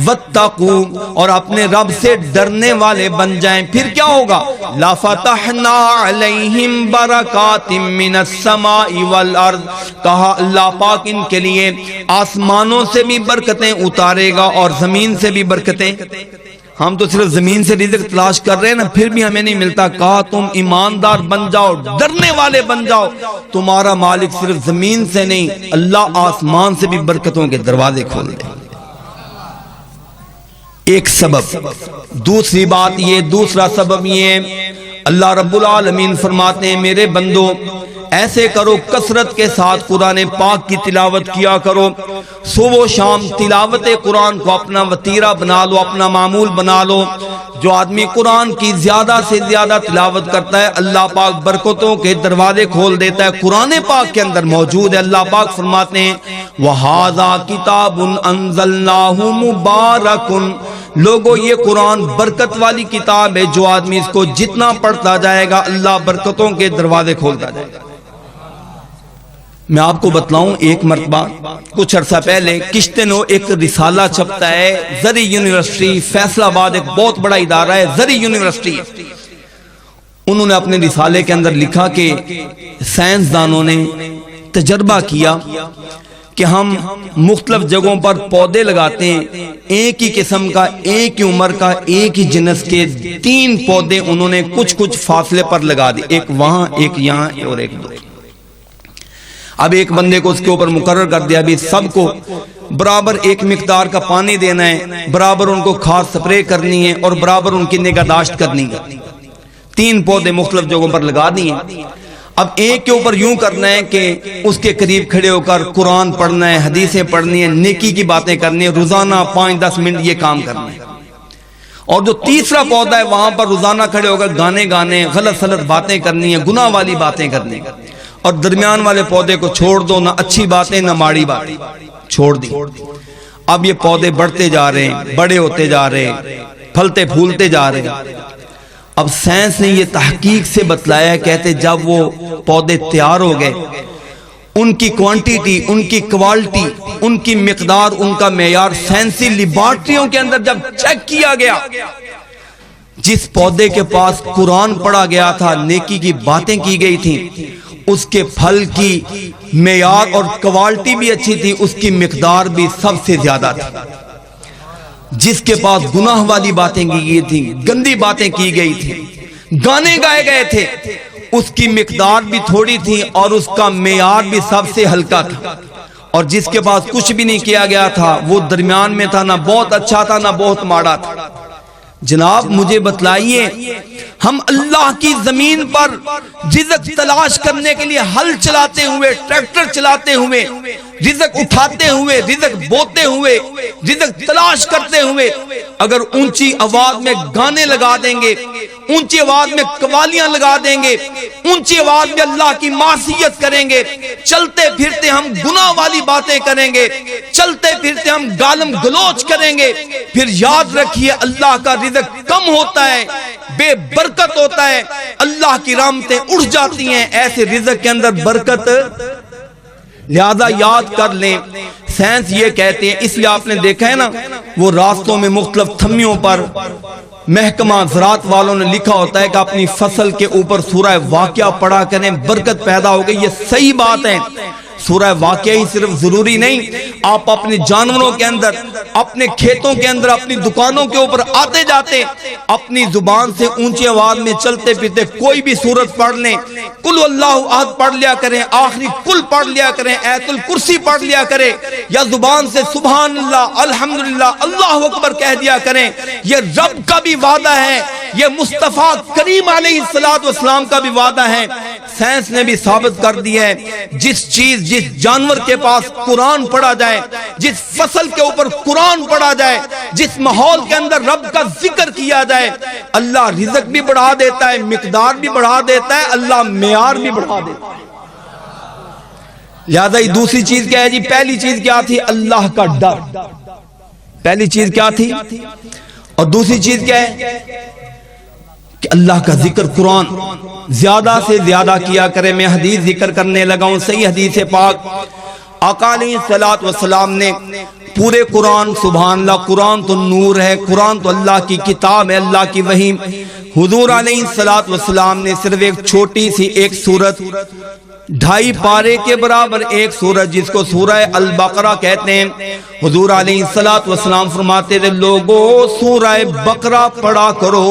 واتقوا اور اپنے رب سے ڈرنے والے بن جائیں، پھر کیا ہوگا؟ لَفَتَحْنَا عَلَيْهِمْ بَرَكَاتٍ مِّنَ السَّمَاءِ وَالْأَرْضِ، کہا اللہ پاک ان کے لیے آسمانوں سے بھی برکتیں اتارے گا اور زمین سے بھی برکتیں۔ ہم تو صرف زمین سے رزق تلاش کر رہے ہیں نا، پھر بھی ہمیں نہیں ملتا۔ کہا تم ایماندار بن جاؤ، ڈرنے والے بن جاؤ، تمہارا مالک صرف زمین سے نہیں اللہ آسمان سے بھی برکتوں کے دروازے کھول دے۔ ایک سبب۔ دوسری بات یہ، دوسرا سبب یہ، اللہ رب العالمین فرماتے ہیں میرے بندو ایسے کرو کثرت کے ساتھ قرآن پاک کی تلاوت کیا کرو، صبح و شام تلاوت قرآن کو اپنا وتیرہ بنا لو، اپنا معمول بنا لو۔ جو آدمی قرآن کی زیادہ سے زیادہ تلاوت کرتا ہے اللہ پاک برکتوں کے دروازے کھول دیتا ہے۔ قرآن پاک کے اندر موجود ہے، اللہ پاک فرماتے ہیں وَهَذَا كِتَابٌ أَنزَلْنَاهُ مُبَارَكٌ، لوگوں یہ قرآن برکت والی کتاب ہے، جو آدمی اس کو جتنا پڑھتا جائے گا اللہ برکتوں کے دروازے کھولتا جائے گا۔ میں آپ کو بتلاؤں، ایک مرتبہ کچھ عرصہ پہلے کشتنو ایک رسالہ چھپتا ہے، زرعی یونیورسٹی فیصل آباد ایک بہت بڑا ادارہ ہے، زرعی یونیورسٹی۔ انہوں نے اپنے رسالے کے اندر لکھا کہ سائنسدانوں نے تجربہ کیا کہ ہم مختلف جگہوں پر پودے لگاتے ہیں، ایک ہی قسم کا، ایک ہی عمر کا، ایک ہی جنس کے 3 پودے انہوں نے کچھ فاصلے پر لگا دی، ایک وہاں ایک یہاں اور ایک دو۔ اب ایک بندے کو اس کے اوپر مقرر کر دیا بھی سب کو برابر ایک مقدار کا پانی دینا ہے، برابر ان کو کھاد سپرے کرنی ہے اور برابر ان کی نگہداشت کرنی ہے۔ 3 پودے مختلف جگہوں پر لگا دیے۔ اب ایک کے اوپر یوں کرنا ہے کہ اس کے قریب کھڑے ہو کر قرآن پڑھنا ہے، حدیثیں پڑھنی ہیں، نیکی کی باتیں کرنی ہیں، روزانہ 5-10 منٹ یہ کام کرنا ہے۔ اور جو تیسرا پودا ہے وہاں پر روزانہ کھڑے ہو کر گانے غلط باتیں کرنی ہیں، گناہ والی باتیں کرنی ہیں۔ اور درمیان والے پودے کو چھوڑ دو، نہ اچھی باتیں نہ ماڑی باتیں، چھوڑ دی۔ اب یہ پودے بڑھتے جا رہے ہیں، بڑے ہوتے جا رہے ہیں، پھلتے پھولتے جا رہے ہیں۔ اب سائنس نے یہ تحقیق سے بتلایا، کہتے جب وہ پودے تیار ہو گئے، ان کی کوانٹیٹی، ان کی کوالٹی، ان کی مقدار، ان کا معیار سائنسی لیبارٹریوں کے اندر جب چیک کیا گیا، جس پودے کے پاس قرآن پڑھا گیا تھا، نیکی کی باتیں کی گئی تھیں، اس کے پھل کی معیار اور کوالٹی بھی اچھی تھی، اس کی مقدار بھی سب سے زیادہ تھی۔ جس کے پاس گناہ والی باتیں کی گئی تھیں، گندی باتیں کی گئی تھیں، گانے گائے گئے تھے، اس کی مقدار بھی تھوڑی تھی اور اس کا معیار بھی سب سے ہلکا تھا۔ اور جس کے پاس کچھ بھی نہیں کیا گیا تھا وہ درمیان میں تھا، نہ بہت اچھا تھا نہ بہت ماڑا تھا۔ جناب مجھے بتلائیے ہم اللہ کی زمین پر رزق تلاش کرنے کے لیے ہل چلاتے ہوئے، ٹریکٹر چلاتے ہوئے، رزق اٹھاتے ہوئے، رزق بوتے ہوئے، رزق تلاش کرتے ہوئے اگر اونچی آواز میں گانے لگا دیں گے، اونچی آواز میں قوالیاں لگا دیں گے، اونچی آواز میں اللہ کی معصیت کریں گے، چلتے پھرتے ہم گناہ والی باتیں کریں گے، چلتے پھرتے ہم گالم گلوچ کریں گے، پھر یاد رکھیے اللہ کا رزق کم ہوتا ہے، بے برکت ہوتا ہے، اللہ کی رحمتیں اڑ جاتی ہیں، ایسے رزق کے اندر برکت۔ لہذا یاد کر لیں، سائنس یہ کہتے ہیں، اس لیے آپ نے دیکھا ہے نا وہ راستوں میں مختلف تھمیوں پر محکمہ زراعت والوں نے لکھا ہوتا ہے کہ اپنی فصل کے اوپر سورہ واقعہ پڑھا کریں، برکت پیدا ہو گئی۔ یہ صحیح بات ہے، سورہ واقعہ ہی صرف ضروری نہیں، آپ اپنے جانوروں کے اندر، اپنے کھیتوں کے اندر، اپنی دکانوں کے اوپر آتے جاتے اپنی زبان سے اونچی آواز میں چلتے پھرتے کوئی بھی سورت پڑھ لیں، قل اللہ احد پڑھ لیا کریں، آخری کل پڑھ لیا کریں، آیت الکرسی پڑھ لیا کریں، یا زبان سے سبحان اللہ، الحمدللہ، اللہ اکبر کہہ دیا کریں۔ یہ رب کا بھی وعدہ ہے، یہ مصطفیٰ کریم علیہ السلام کا بھی وعدہ ہے۔ سائنس نے بھی ثابت کر دیا ہے، جس جانور کے پاس قرآن پڑھا جائے، جس فصل کے اوپر قرآن پڑھا جائے، جس ماحول کے اندر رب کا ذکر کیا جائے، اللہ رزق بھی بڑھا دیتا ہے، مقدار بھی بڑھا دیتا ہے، اللہ معیار بھی بڑھا دیتا ہے۔ لہذا یہ دوسری چیز کیا ہے جی؟ پہلی چیز کیا تھی؟ اللہ کا ڈر، پہلی چیز کیا تھی؟ اور دوسری چیز کیا ہے؟ کہ اللہ کا ذکر قرآن زیادہ سے زیادہ کیا کرے۔ میں حدیث ذکر کرنے لگا ہوں، صحیح حدیث پاک، آقا علیہ السلام نے پورے قرآن، سبحان اللہ، قرآن تو نور ہے، قرآن تو اللہ کی کتاب ہے، اللہ کی وحی۔ حضور علیہ السلام نے صرف ایک چھوٹی سی ایک سورت، 2.5 پارے کے برابر ایک سورت، جس کو سورہ البقرہ کہتے ہیں، حضور علیہ السلام فرماتے تھے لوگو سورہ بقرہ پڑھا کرو،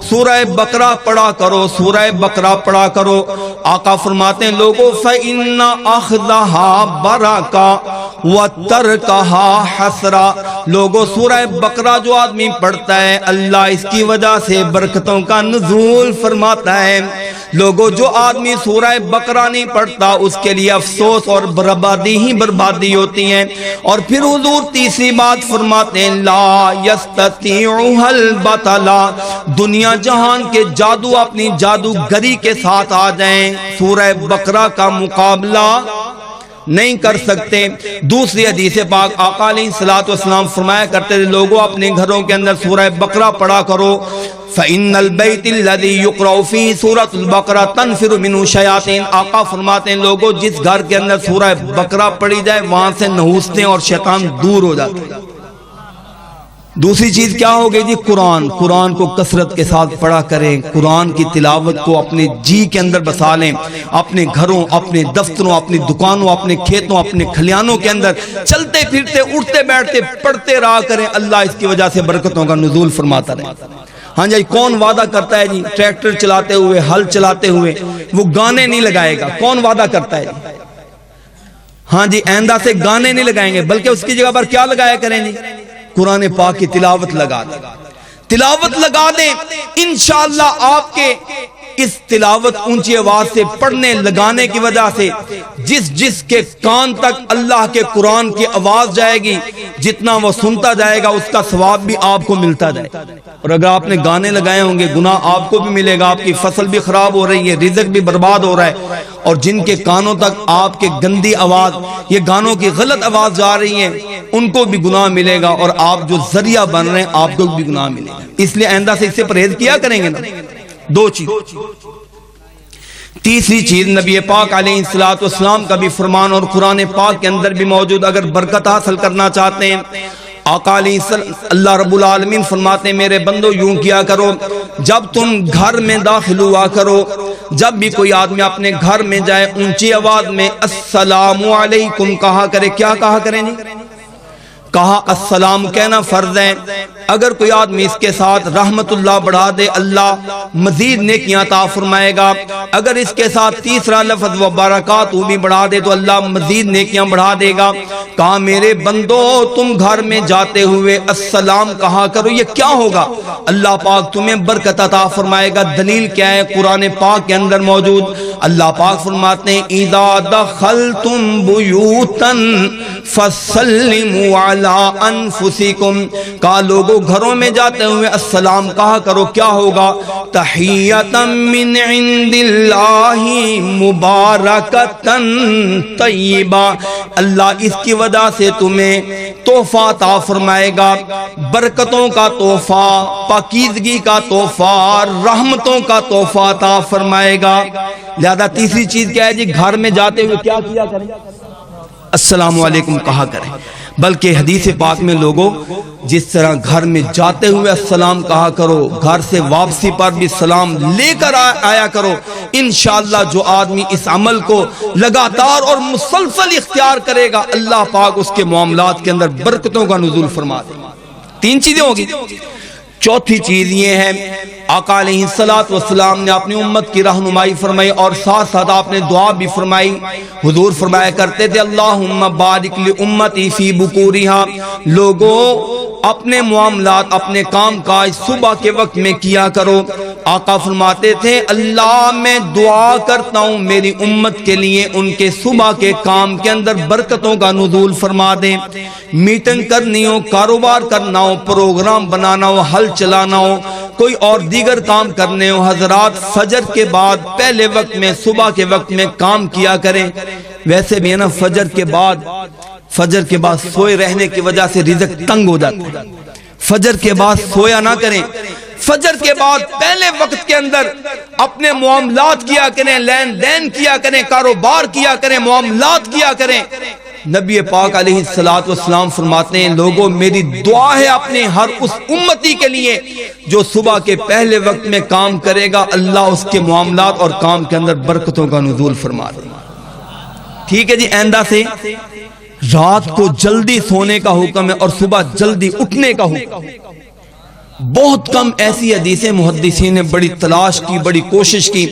سورہ بقرہ پڑھا کرو، سورہ بقرہ پڑھا کرو۔ آقا فرماتے ہیں لوگوں فَإِنَّ أَخْذَهَا بَرَكَةٌ وَتَرْكَهَا حَسْرَةٌ، لوگوں سورہ بقرہ جو آدمی پڑھتا ہے اللہ اس کی وجہ سے برکتوں کا نزول فرماتا ہے، لوگوں جو آدمی سورہ بقرہ نہیں پڑھتا اس کے لیے افسوس اور بربادی ہی بربادی ہوتی ہیں۔ اور پھر حضور تیسری بات فرماتے ہیں لا يستطيعها البطل، دنیا جہان کے جادو اپنی جادوگری کے ساتھ آ جائیں، سورہ بقرہ کا مقابلہ نہیں کر سکتے۔ دوسری حدیث پاک آقا علیہ السلام فرمایا کرتے تھے لوگوں اپنے گھروں کے اندر سورہ بقرہ پڑھا کرو، فَإِنَّ الْبَيْتِ الَّذِي يُقْرَأُ فِيهِ سُورَةُ الْبَقَرَةِ تَنْفِرُ مِنْهُ الشَّيَاطِينُ، آقا فرماتے ہیں لوگوں جس گھر کے اندر سورہ بقرہ پڑھی جائے وہاں سے نحوستیں اور شیطان دور ہو جاتے ہیں۔ دوسری چیز کیا ہو گئی جی؟ قرآن، قرآن کو کثرت کے ساتھ پڑھا کریں، قرآن کی تلاوت کو اپنے جی کے اندر بسا لیں، اپنے گھروں، اپنے دفتروں، اپنی دکانوں، اپنے کھیتوں، اپنے کھلیانوں کے اندر چلتے پھرتے اٹھتے بیٹھتے پڑھتے رہا کریں، اللہ اس کی وجہ سے برکتوں کا نزول فرماتا رہے۔ ہاں جی، کون وعدہ کرتا ہے جی ٹریکٹر چلاتے ہوئے، ہل چلاتے ہوئے وہ گانے نہیں لگائے گا؟ کون وعدہ کرتا ہے جی؟ ہاں جی، آئندہ سے گانے نہیں لگائیں گے، بلکہ اس کی جگہ پر کیا لگایا کریں جی؟ قرآن پاک کی تلاوت لگا دیں، تلاوت لگا دیں، انشاءاللہ آپ کے اس تلاوت اونچی آواز سے پڑھنے لگانے کی وجہ سے جس کے کان تک اللہ کے قرآن کی آواز جائے گی، جتنا وہ سنتا جائے گا اس کا ثواب بھی آپ کو ملتا جائے گا۔ اور اگر آپ نے گانے لگائے ہوں گے گناہ آپ کو بھی ملے گا، آپ کی فصل بھی خراب ہو رہی ہے، رزق بھی برباد ہو رہا ہے، اور جن کے کانوں تک آپ کے گندی آواز، یہ گانوں کی غلط آواز جا رہی ہے، ان کو بھی گناہ ملے گا، اور آپ جو ذریعہ بن رہے ہیں آپ کو بھی گناہ ملے گا۔ اس لیے آئندہ سے اس سے پرہیز کیا کریں گے نا۔ دو چیز۔ تیسری چیز نبی پاک علیہ السلام کا بھی فرمان اور قرآن پاک کے اندر بھی موجود، اگر برکت حاصل کرنا چاہتے ہیں، آقا علیہ اللہ رب العالمین فرماتے ہیں میرے بندو یوں کیا کرو، جب تم گھر میں داخل ہوا کرو، جب بھی کوئی آدمی اپنے گھر میں جائے اونچی آواز میں السلام علیکم کہا کرے۔ کیا کہا کریں جی؟ کہا السلام کہنا فرض ہے، اگر کوئی آدمی اس کے ساتھ رحمت اللہ بڑھا دے اللہ مزید نیکیاں عطا فرمائے گا، اگر اس کے ساتھ تیسرا لفظ و برکات بھی بڑھا دے تو اللہ مزید نیکیاں بڑھا دے گا۔ کہا میرے بندو تم گھر میں جاتے ہوئے السلام کہا کرو، یہ کیا ہوگا؟ اللہ پاک تمہیں برکت عطا فرمائے گا۔ دلیل کیا ہے؟ قرآن پاک کے اندر موجود اللہ پاک فرماتے ہیں اذا دخلتم بیوتا فسلموا علی انفسکم، کہا لوگوں گھروں میں جاتے ہوئے السلام کہا کرو، کیا ہوگا؟ تحیتا من عند اللہ مبارکتا طیبا، اللہ اس کی وجہ سے تمہیں تحفہ عطا فرمائے گا، برکتوں کا تحفہ، پاکیزگی کا تحفہ، رحمتوں کا تحفہ عطا فرمائے گا۔ لہذا تیسری چیز کیا ہے جی؟ گھر میں جاتے ہوئے کیا کیا کریں؟ السلام علیکم کہا کریں۔ بلکہ حدیث پاک میں لوگوں جس طرح گھر میں جاتے ہوئے السلام کہا کرو، گھر سے واپسی پر بھی سلام لے کر آیا کرو، انشاءاللہ جو آدمی اس عمل کو لگاتار اور مسلسل اختیار کرے گا اللہ پاک اس کے معاملات کے اندر برکتوں کا نزول فرما دے گا۔ تین چیزیں ہوگی۔ چوتھی چیز یہ ہے آقا علیہ الصلوۃ والسلام نے اپنی امت کی رہنمائی فرمائی اور ساتھ ساتھ آپ نے دعا بھی فرمائی۔ حضور فرمایا کرتے تھے اللہم بارک لامتی فی بکورہا، لوگوں اپنے معاملات اپنے کام کاج صبح کے وقت میں کیا کرو۔ آقا فرماتے تھے اللہ میں دعا کرتا ہوں میری امت کے لیے ان کے صبح کے کام کے اندر برکتوں کا نزول فرما دیں۔ میٹنگ کرنی ہو، کاروبار کرنا ہو، پروگرام بنانا ہو، حل چلانا ہو، کوئی اور دیگر کام کرنے ہو، حضرات فجر کے بعد پہلے وقت میں صبح کے وقت میں کام کیا کریں۔ ویسے بھی ہے نا فجر کے بعد سوئے رہنے کی وجہ سے رزق تنگ ہو جاتا ہے، فجر کے بعد سویا نہ کریں، فجر کے بعد پہلے وقت کے اندر اپنے معاملات کیا کریں، لین دین کیا کریں، کاروبار کیا کریں، معاملات کیا کریں۔ نبی پاک علیہ الصلوۃ والسلام فرماتے ہیں لوگوں میری دعا ہے اپنے ہر اس امتی کے لیے جو صبح کے پہلے وقت میں کام کرے گا اللہ اس کے معاملات اور کام کے اندر برکتوں کا نزول فرما دے گا۔ ٹھیک ہے جی، آئندہ سے رات کو جلدی سونے کا حکم ہے اور صبح جلدی اٹھنے کا حکم ہے۔ بہت کم ایسی حدیثیں محدثین نے بڑی تلاش کی، بڑی کوشش کی،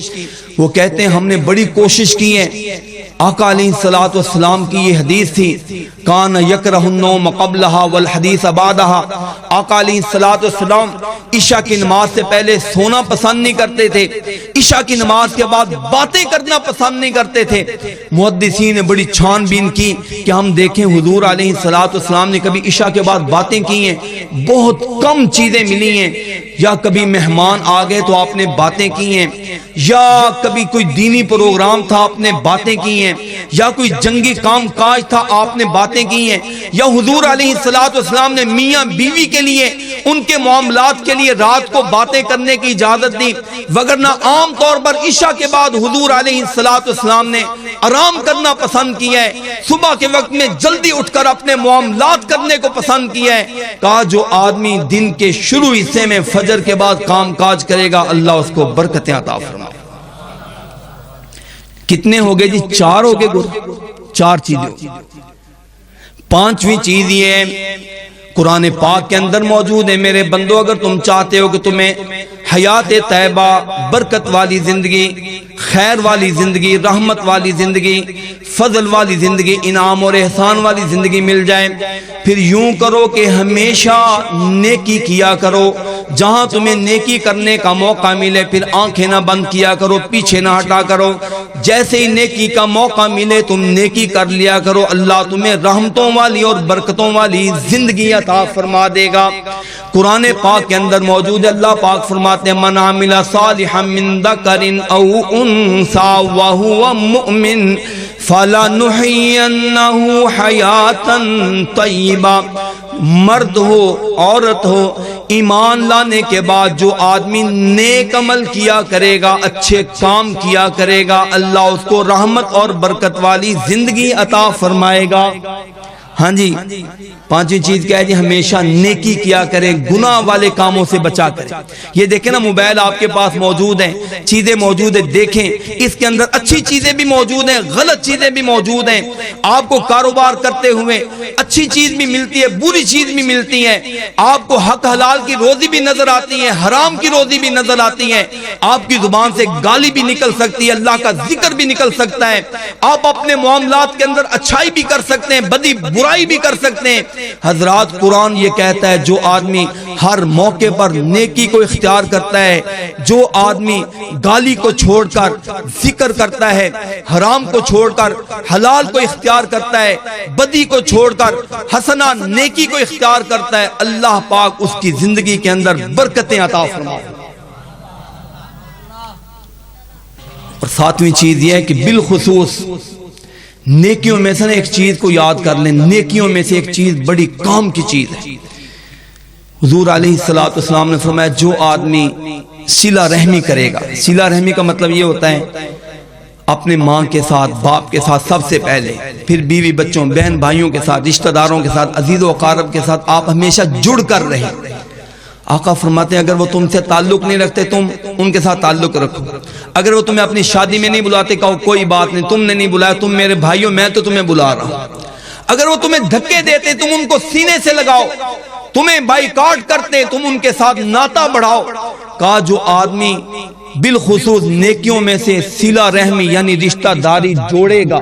وہ کہتے ہیں ہم نے بڑی کوشش کی ہے۔ آقا علیہ الصلوۃ والسلام کی یہ حدیث تھی کان یکرہ النوم قبلہا والحدیث بعدہا، آقا علیہ الصلوۃ والسلام عشاء کی نماز سے پہلے سونا پسند نہیں کرتے تھے، عشاء کی نماز کے بعد باتیں کرنا پسند نہیں کرتے تھے۔ محدثین نے بڑی چھان بین کی کہ ہم دیکھیں حضور علیہ الصلوۃ والسلام نے کبھی عشاء کے بعد باتیں کی ہیں، بہت کم چیزیں ملی ہیں، یا کبھی مہمان آ گئے تو آپ نے باتیں کی ہیں، یا کبھی کوئی دینی پروگرام تھا آپ نے باتیں کی ہیں، یا کوئی جنگی کام کاج تھا آپ نے باتیں کی ہیں، یا حضور علیہ الصلوۃ والسلام نے میاں بیوی کے لیے ان کے معاملات کے لیے رات کو باتیں کرنے کی اجازت دی، وگرنہ عام طور پر عشاء کے بعد حضور علیہ الصلوۃ والسلام نے آرام کرنا پسند کیا ہے، صبح کے وقت میں جلدی اٹھ کر اپنے معاملات کرنے کو پسند کیا ہے۔ کہا جو آدمی دن کے شروع حصے میں فجر کے بعد کام کاج کرے گا اللہ اس کو برکتیں عطا فرمائے۔ کتنے ہو گئے جی؟ 4 ہو گئے، 4 چیزیں۔ 5ویں چیز یہ ہے قرآن پاک کے اندر موجود ہے میرے بندو، اگر تم چاہتے ہو کہ تمہیں حیات طیبہ، برکت والی زندگی، خیر والی زندگی، رحمت والی زندگی، فضل والی زندگی، انعام اور احسان والی زندگی مل جائے، پھر یوں کرو کہ ہمیشہ نیکی کیا کرو، جہاں تمہیں نیکی کرنے کا موقع ملے پھر آنکھیں نہ بند کیا کرو، پیچھے نہ ہٹا کرو، جیسے ہی نیکی کا موقع ملے تم نیکی کر لیا کرو، اللہ تمہیں رحمتوں والی اور برکتوں والی زندگی عطا فرما دے گا۔ قرآن پاک کے اندر موجود ہے، اللہ پاک فرماتے ہیں من عمل صالحا من ذکر او انثى وهو مؤمن فلنحيينه حیاتا طیبہ، مرد ہو عورت ہو، ایمان لانے کے بعد جو آدمی نیک عمل کیا کرے گا، اچھے کام کیا کرے گا، اللہ اس کو رحمت اور برکت والی زندگی عطا فرمائے گا۔ ہاں جی پانچویں چیز کیا ہے جی ہمیشہ نیکی کیا کریں گناہ والے کاموں سے بچا کریں. یہ دیکھیں نا موبائل آپ کے پاس موجود ہیں, چیزیں موجود ہیں, دیکھیں اس کے اندر اچھی چیزیں بھی موجود ہیں, غلط چیزیں بھی موجود ہیں. آپ کو کاروبار کرتے ہوئے اچھی چیز بھی ملتی ہے, بری چیز بھی ملتی ہے. آپ کو حق حلال کی روزی بھی نظر آتی ہے, حرام کی روزی بھی نظر آتی ہے. آپ کی زبان سے گالی بھی نکل سکتی ہے, اللہ کا ذکر بھی نکل سکتا ہے. آپ اپنے معاملات کے اندر اچھائی بھی کر سکتے ہیں, بدی برائی بھی کر سکتے ہیں. حضرات قرآن یہ کہتا ہے جو آدمی ہر موقع پر نیکی کو اختیار کرتا ہے, جو آدمی گالی کو چھوڑ کر ذکر کرتا ہے, حرام کو چھوڑ کر حلال کو اختیار کرتا ہے, بدی کو چھوڑ کر حسنہ نیکی کو اختیار کرتا ہے, اللہ پاک اس کی زندگی کے اندر برکتیں عطا فرماتا ہے. اور ساتویں چیز یہ ہے کہ بالخصوص نیکیوں میں سے ایک چیز کو یاد کر لیں, نیکیوں میں سے ایک چیز بڑی کام کی چیز ہے. حضور علیہ السلام نے فرمایا جو آدمی صلہ رحمی کرے گا, صلہ رحمی کا مطلب یہ ہوتا ہے اپنے ماں کے ساتھ, باپ کے ساتھ سب سے پہلے, پھر بیوی بچوں, بہن بھائیوں کے ساتھ, رشتہ داروں کے ساتھ, عزیز و اقارب کے ساتھ آپ ہمیشہ جڑ کر رہیں. آقا فرماتے ہیں اگر وہ تم سے تعلق نہیں رکھتے تم ان کے ساتھ تعلق رکھو. اگر وہ تمہیں اپنی شادی میں نہیں بلاتے کہو کوئی بات نہیں, تم نے نہیں بلایا, تم میرے بھائیوں میں تو تمہیں بلا رہا ہوں. اگر وہ تمہیں دھکے دیتے تم ان کو سینے سے لگاؤ, تمہیں بائیکاٹ کرتے تم ان کے ساتھ ناطہ بڑھاؤ. کہا جو آدمی بالخصوص نیکیوں میں سے صلہ رحمی یعنی رشتہ داری جوڑے گا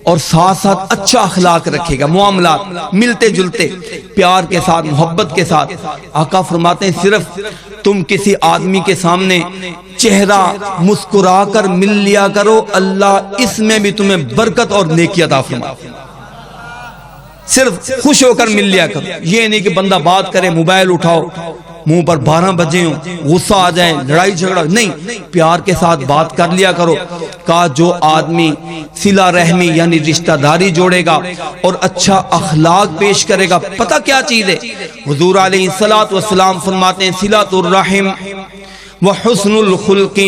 اور ساتھ ساتھ اچھا اخلاق رکھے گا, معاملات ملتے جلتے پیار کے ساتھ, محبت کے ساتھ. آقا فرماتے ہیں صرف تم کسی آدمی کے سامنے چہرہ مسکرا کر مل لیا کرو, اللہ اس میں بھی تمہیں برکت اور نیکی عطا فرمائے. صرف خوش ہو کر مل لیا کرو. یہ نہیں کہ بندہ بات کرے, موبائل اٹھاؤ, منہ پر 12 بجے ہوں, غصہ آ جائے, لڑائی جھگڑا نہیں, پیار کے ساتھ بات کر لیا کرو. کہا جو آدمی صلہ رحمی یعنی رشتہ داری جوڑے گا اور اچھا اخلاق پیش کرے گا. پتہ کیا چیز ہے؟ حضور علیہ السلام فرماتے ہیں صلۃ الرحم وحسن الخلق.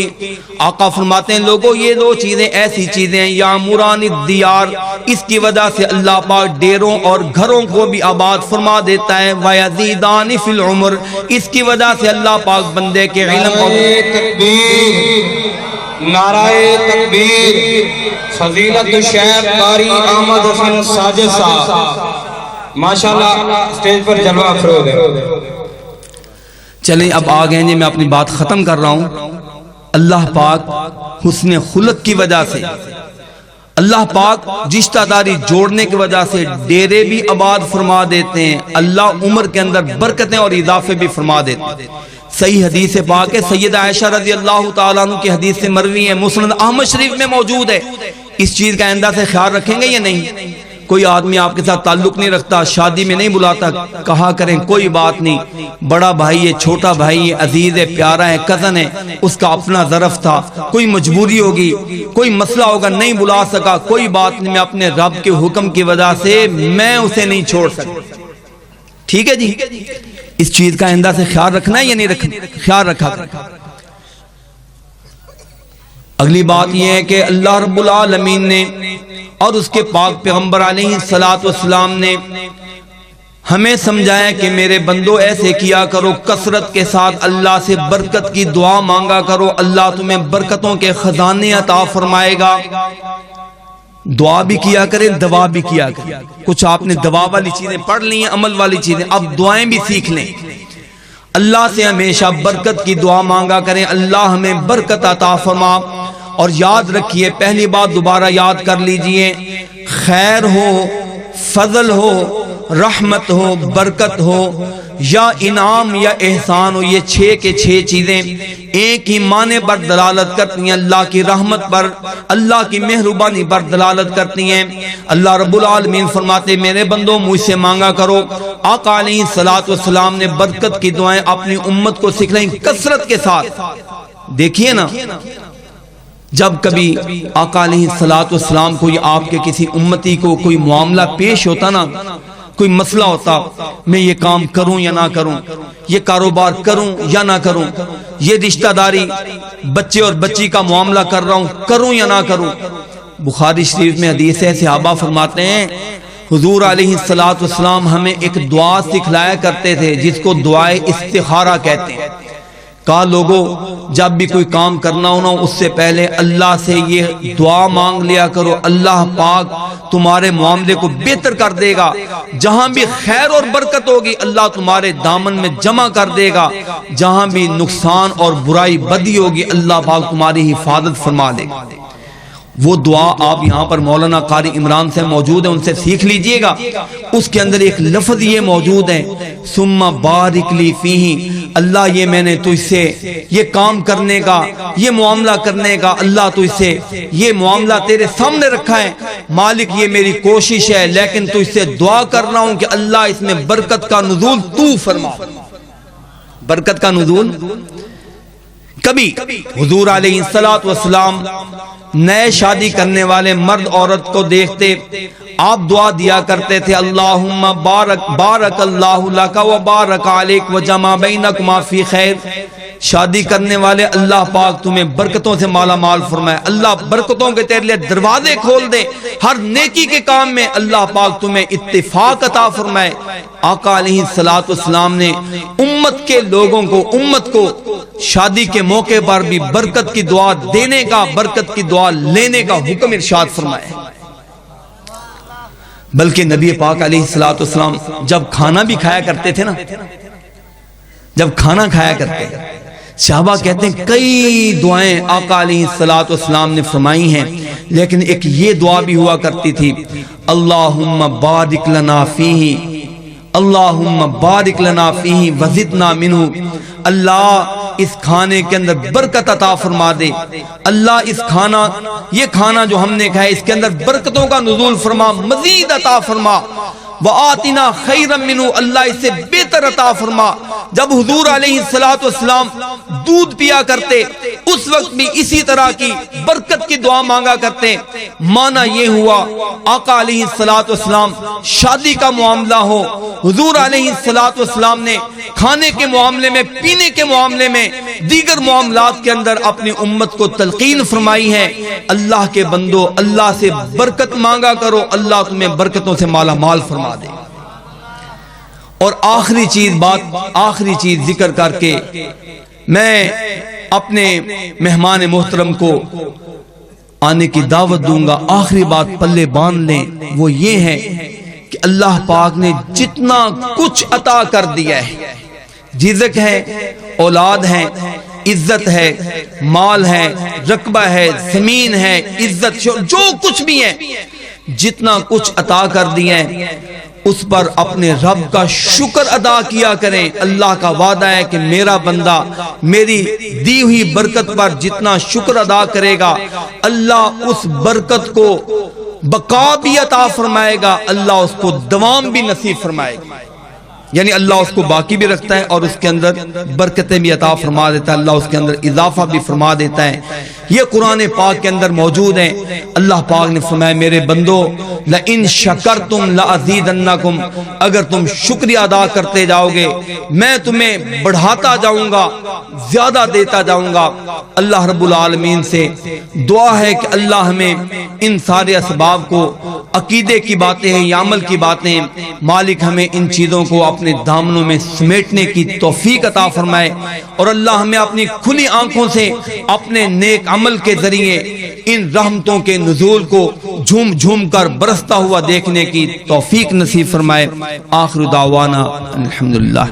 آقا فرماتے ہیں لوگوں یہ دو چیزیں ایسی چیزیں ہیں یامران الدیار, اس کی وجہ سے اللہ پاک ڈیروں اور گھروں کو بھی آباد فرما دیتا ہے. ویزیدان فی العمر, اس کی وجہ سے اللہ پاک بندے کے علم اور نعرہ تکبیر. فضیلت الشیخ قاری احمد حسن ساجد صاحب ماشاءاللہ اسٹیج پر جلوہ افروز ہے. چلیں اب آ گئے ہیں, میں اپنی بات ختم کر رہا ہوں. اللہ پاک حسن خلق کی وجہ سے, اللہ پاک رشتہ داری جوڑنے کی وجہ سے ڈیرے بھی آباد فرما دیتے ہیں. اللہ عمر کے اندر برکتیں اور اضافے بھی فرما دیتے ہیں. صحیح حدیث پاک ہے, سیدہ عائشہ رضی اللہ تعالیٰ عنہ کی حدیث سے مروی ہے, مسند احمد شریف میں موجود ہے. اس چیز کا آئندہ سے خیال رکھیں گے یا نہیں؟ کوئی آدمی آپ کے ساتھ تعلق نہیں رکھتا, شادی میں نہیں بلاتا, کہا کریں کوئی بات نہیں, بڑا بھائی ہے, چھوٹا بھائی ہے, عزیز ہے, پیارا ہے, کزن ہے, اس کا اپنا ظرف تھا, کوئی مجبوری ہوگی, کوئی مسئلہ ہوگا, نہیں بلا سکا, کوئی بات نہیں, میں اپنے رب کے حکم کی وجہ سے میں اسے نہیں چھوڑ سکتا. ٹھیک ہے جی, اس چیز کا آئندہ سے خیال رکھنا ہے یا نہیں رکھنا؟ خیال رکھا کریں. اگلی بات یہ ہے کہ اللہ رب العالمین نے اور اس کے پاک پیغمبر علیہ السلام نے ہمیں سمجھایا کہ میرے بندو ایسے کیا کرو, کثرت کے ساتھ اللہ سے برکت کی دعا مانگا کرو, اللہ تمہیں برکتوں کے خزانے عطا فرمائے گا. دعا بھی کیا کریں, دعا بھی کیا کریں. کچھ آپ نے دعا والی چیزیں پڑھ لی ہیں, عمل والی چیزیں, اب دعائیں بھی سیکھ لیں. اللہ سے ہمیشہ برکت کی دعا مانگا کریں, اللہ ہمیں برکت عطا فرما. اور یاد رکھیے, پہلی بات دوبارہ یاد کر لیجئے, خیر ہو, فضل ہو, رحمت ہو, برکت ہو یا انعام یا احسان ہو, یہ 6 کے 6 چیزیں ایک ہی معنی پر دلالت کرتی ہیں, اللہ کی رحمت پر, اللہ کی مہربانی پر دلالت کرتی ہیں. اللہ رب العالمین فرماتے میرے بندوں مجھ سے مانگا کرو. آقا علیہ السلام نے برکت کی دعائیں اپنی امت کو سکھلائیں کثرت کے ساتھ. دیکھیے نا, جب کبھی آقا علیہ السلام کو یا آپ کے کسی امتی کو کوئی معاملہ پیش ہوتا نا, کوئی مسئلہ ہوتا, میں یہ کام کروں یا نہ کروں, یہ کاروبار کروں یا نہ کروں, یہ رشتہ داری بچے اور بچی کا معاملہ کر رہا ہوں, کروں یا نہ کروں. بخاری شریف میں حدیث ہے, صحابہ فرماتے ہیں حضور علیہ الصلوۃ والسلام ہمیں ایک دعا سکھلایا کرتے تھے جس کو دعائے استخارہ کہتے ہیں. کہا لوگو جب بھی کوئی کام کرنا ہو نا اس سے پہلے اللہ سے یہ دعا مانگ لیا کرو, اللہ پاک تمہارے معاملے کو بہتر کر دے گا, جہاں بھی خیر اور برکت ہوگی اللہ تمہارے دامن میں جمع کر دے گا, جہاں بھی نقصان اور برائی بدی ہوگی اللہ پاک تمہاری حفاظت فرما دے گا. وہ دعا آپ یہاں پر مولانا قاری عمران سے موجود ہے, ان سے سیکھ لیجئے گا. اس کے اندر ایک لفظ یہ موجود ہے ثم بارک لی فیہ, اللہ یہ میں نے تجھ سے یہ کام کرنے کا, یہ معاملہ کرنے کا, اللہ تجھ سے یہ معاملہ تیرے سامنے رکھا ہے, مالک یہ میری کوشش ہے لیکن تجھ سے دعا کر رہا ہوں کہ اللہ اس میں برکت کا نزول تو فرما. برکت کا نزول. کبھی حضور علیہ الصلوۃ والسلام نئے شادی کرنے والے مرد عورت کو دیکھتے آپ دعا دیا کرتے تھے اللہم بارک اللہ لک و بارک علیک و جمع بینکما فی خیر. شادی کرنے والے اللہ پاک تمہیں برکتوں سے مالا مال فرمائے, اللہ برکتوں کے تیرے لیے دروازے کھول دے, ہر نیکی کے کام میں اللہ پاک تمہیں اتفاق عطا فرمائے. آقا علیہ الصلوۃ والسلام نے امت کے لوگوں کو, امت کو شادی کے موقع پر بھی برکت کی دعا دینے کا, برکت کی دعا لینے کا حکم ارشاد فرمایا. بلکہ نبی پاک علیہ الصلوۃ والسلام جب کھانا بھی کھایا کرتے تھے نا, جب کھانا کھایا کرتے صحابہ کہتے ہیں کئی دعائیں آقا علیہ الصلوۃ والسلام نے فرمائی ہیں, لیکن ایک یہ دعا بھی ہوا کرتی تھی اللہم بارک لنا فیہ, اللہم بارک لنا فیہ وزدنا منہ, اللہ اس کھانے کے اندر برکت عطا فرما دے, اللہ اس کھانا, یہ کھانا جو ہم نے کھایا اس کے اندر برکتوں کا نزول فرما, مزید عطا فرما. وآتنا خیرا منہ, اللہ اس سے بہتر عطا فرما. جب حضور علیہ الصلوۃ والسلام دودھ پیا کرتے اس وقت بھی اسی طرح کی برکت کی دعا مانگا کرتے. معنی یہ ہوا آقا علیہ الصلوۃ والسلام شادی کا معاملہ ہو, حضور علیہ الصلوۃ والسلام نے کھانے کے معاملے میں, پینے کے معاملے میں, دیگر معاملات کے اندر اپنی امت کو تلقین فرمائی ہے اللہ کے بندو اللہ سے برکت مانگا کرو, اللہ تمہیں برکتوں سے مالا مال فرما دے. اور آخری چیز ذکر کر کے میں اپنے مہمان محترم کو آنے کی دعوت دوں گا. آخری بات پلے باندھ لیں, وہ یہ ہے کہ اللہ پاک نے جتنا کچھ عطا کر دیا ہے, رزق ہے, اولاد ہے, عزت ہے, مال ہے, رقبہ ہے, زمین ہے, عزت, جو کچھ بھی ہے, جتنا کچھ عطا کر دیا ہے اس پر اپنے رب کا شکر ادا کیا کریں. اللہ کا وعدہ ہے کہ میرا بندہ میری دی ہوئی برکت پر جتنا شکر ادا کرے گا اللہ اس برکت کو بقا بھی عطا فرمائے گا, اللہ اس کو دوام بھی نصیب فرمائے گا. یعنی اللہ اس کو باقی بھی رکھتا ہے اور اس کے اندر برکتیں بھی عطا فرما دیتا ہے, اللہ اس کے اندر اضافہ بھی فرما دیتا ہے. یہ قرآن پاک کے اندر موجود ہیں. اللہ پاک نے فرمایا میرے بندو لئن شکرتم لازیدنکم, اگر تم شکریہ ادا کرتے جاؤ گے میں تمہیں بڑھاتا جاؤں گا, زیادہ دیتا جاؤں گا. اللہ رب العالمین سے دعا ہے کہ اللہ ہمیں ان سارے اسباب کو, عقیدے کی باتیں ہیں یا عمل کی باتیں, مالک ہمیں ان چیزوں کو اپنے دامنوں میں سمیٹنے کی توفیق عطا فرمائے, اور اللہ ہمیں اپنی کھلی آنکھوں سے اپنے نیک عمل کے ذریعے ان رحمتوں کے نزول کو جھوم جھوم کر برستا ہوا دیکھنے کی توفیق نصیب فرمائے. آخر دعوانا الحمدللہ.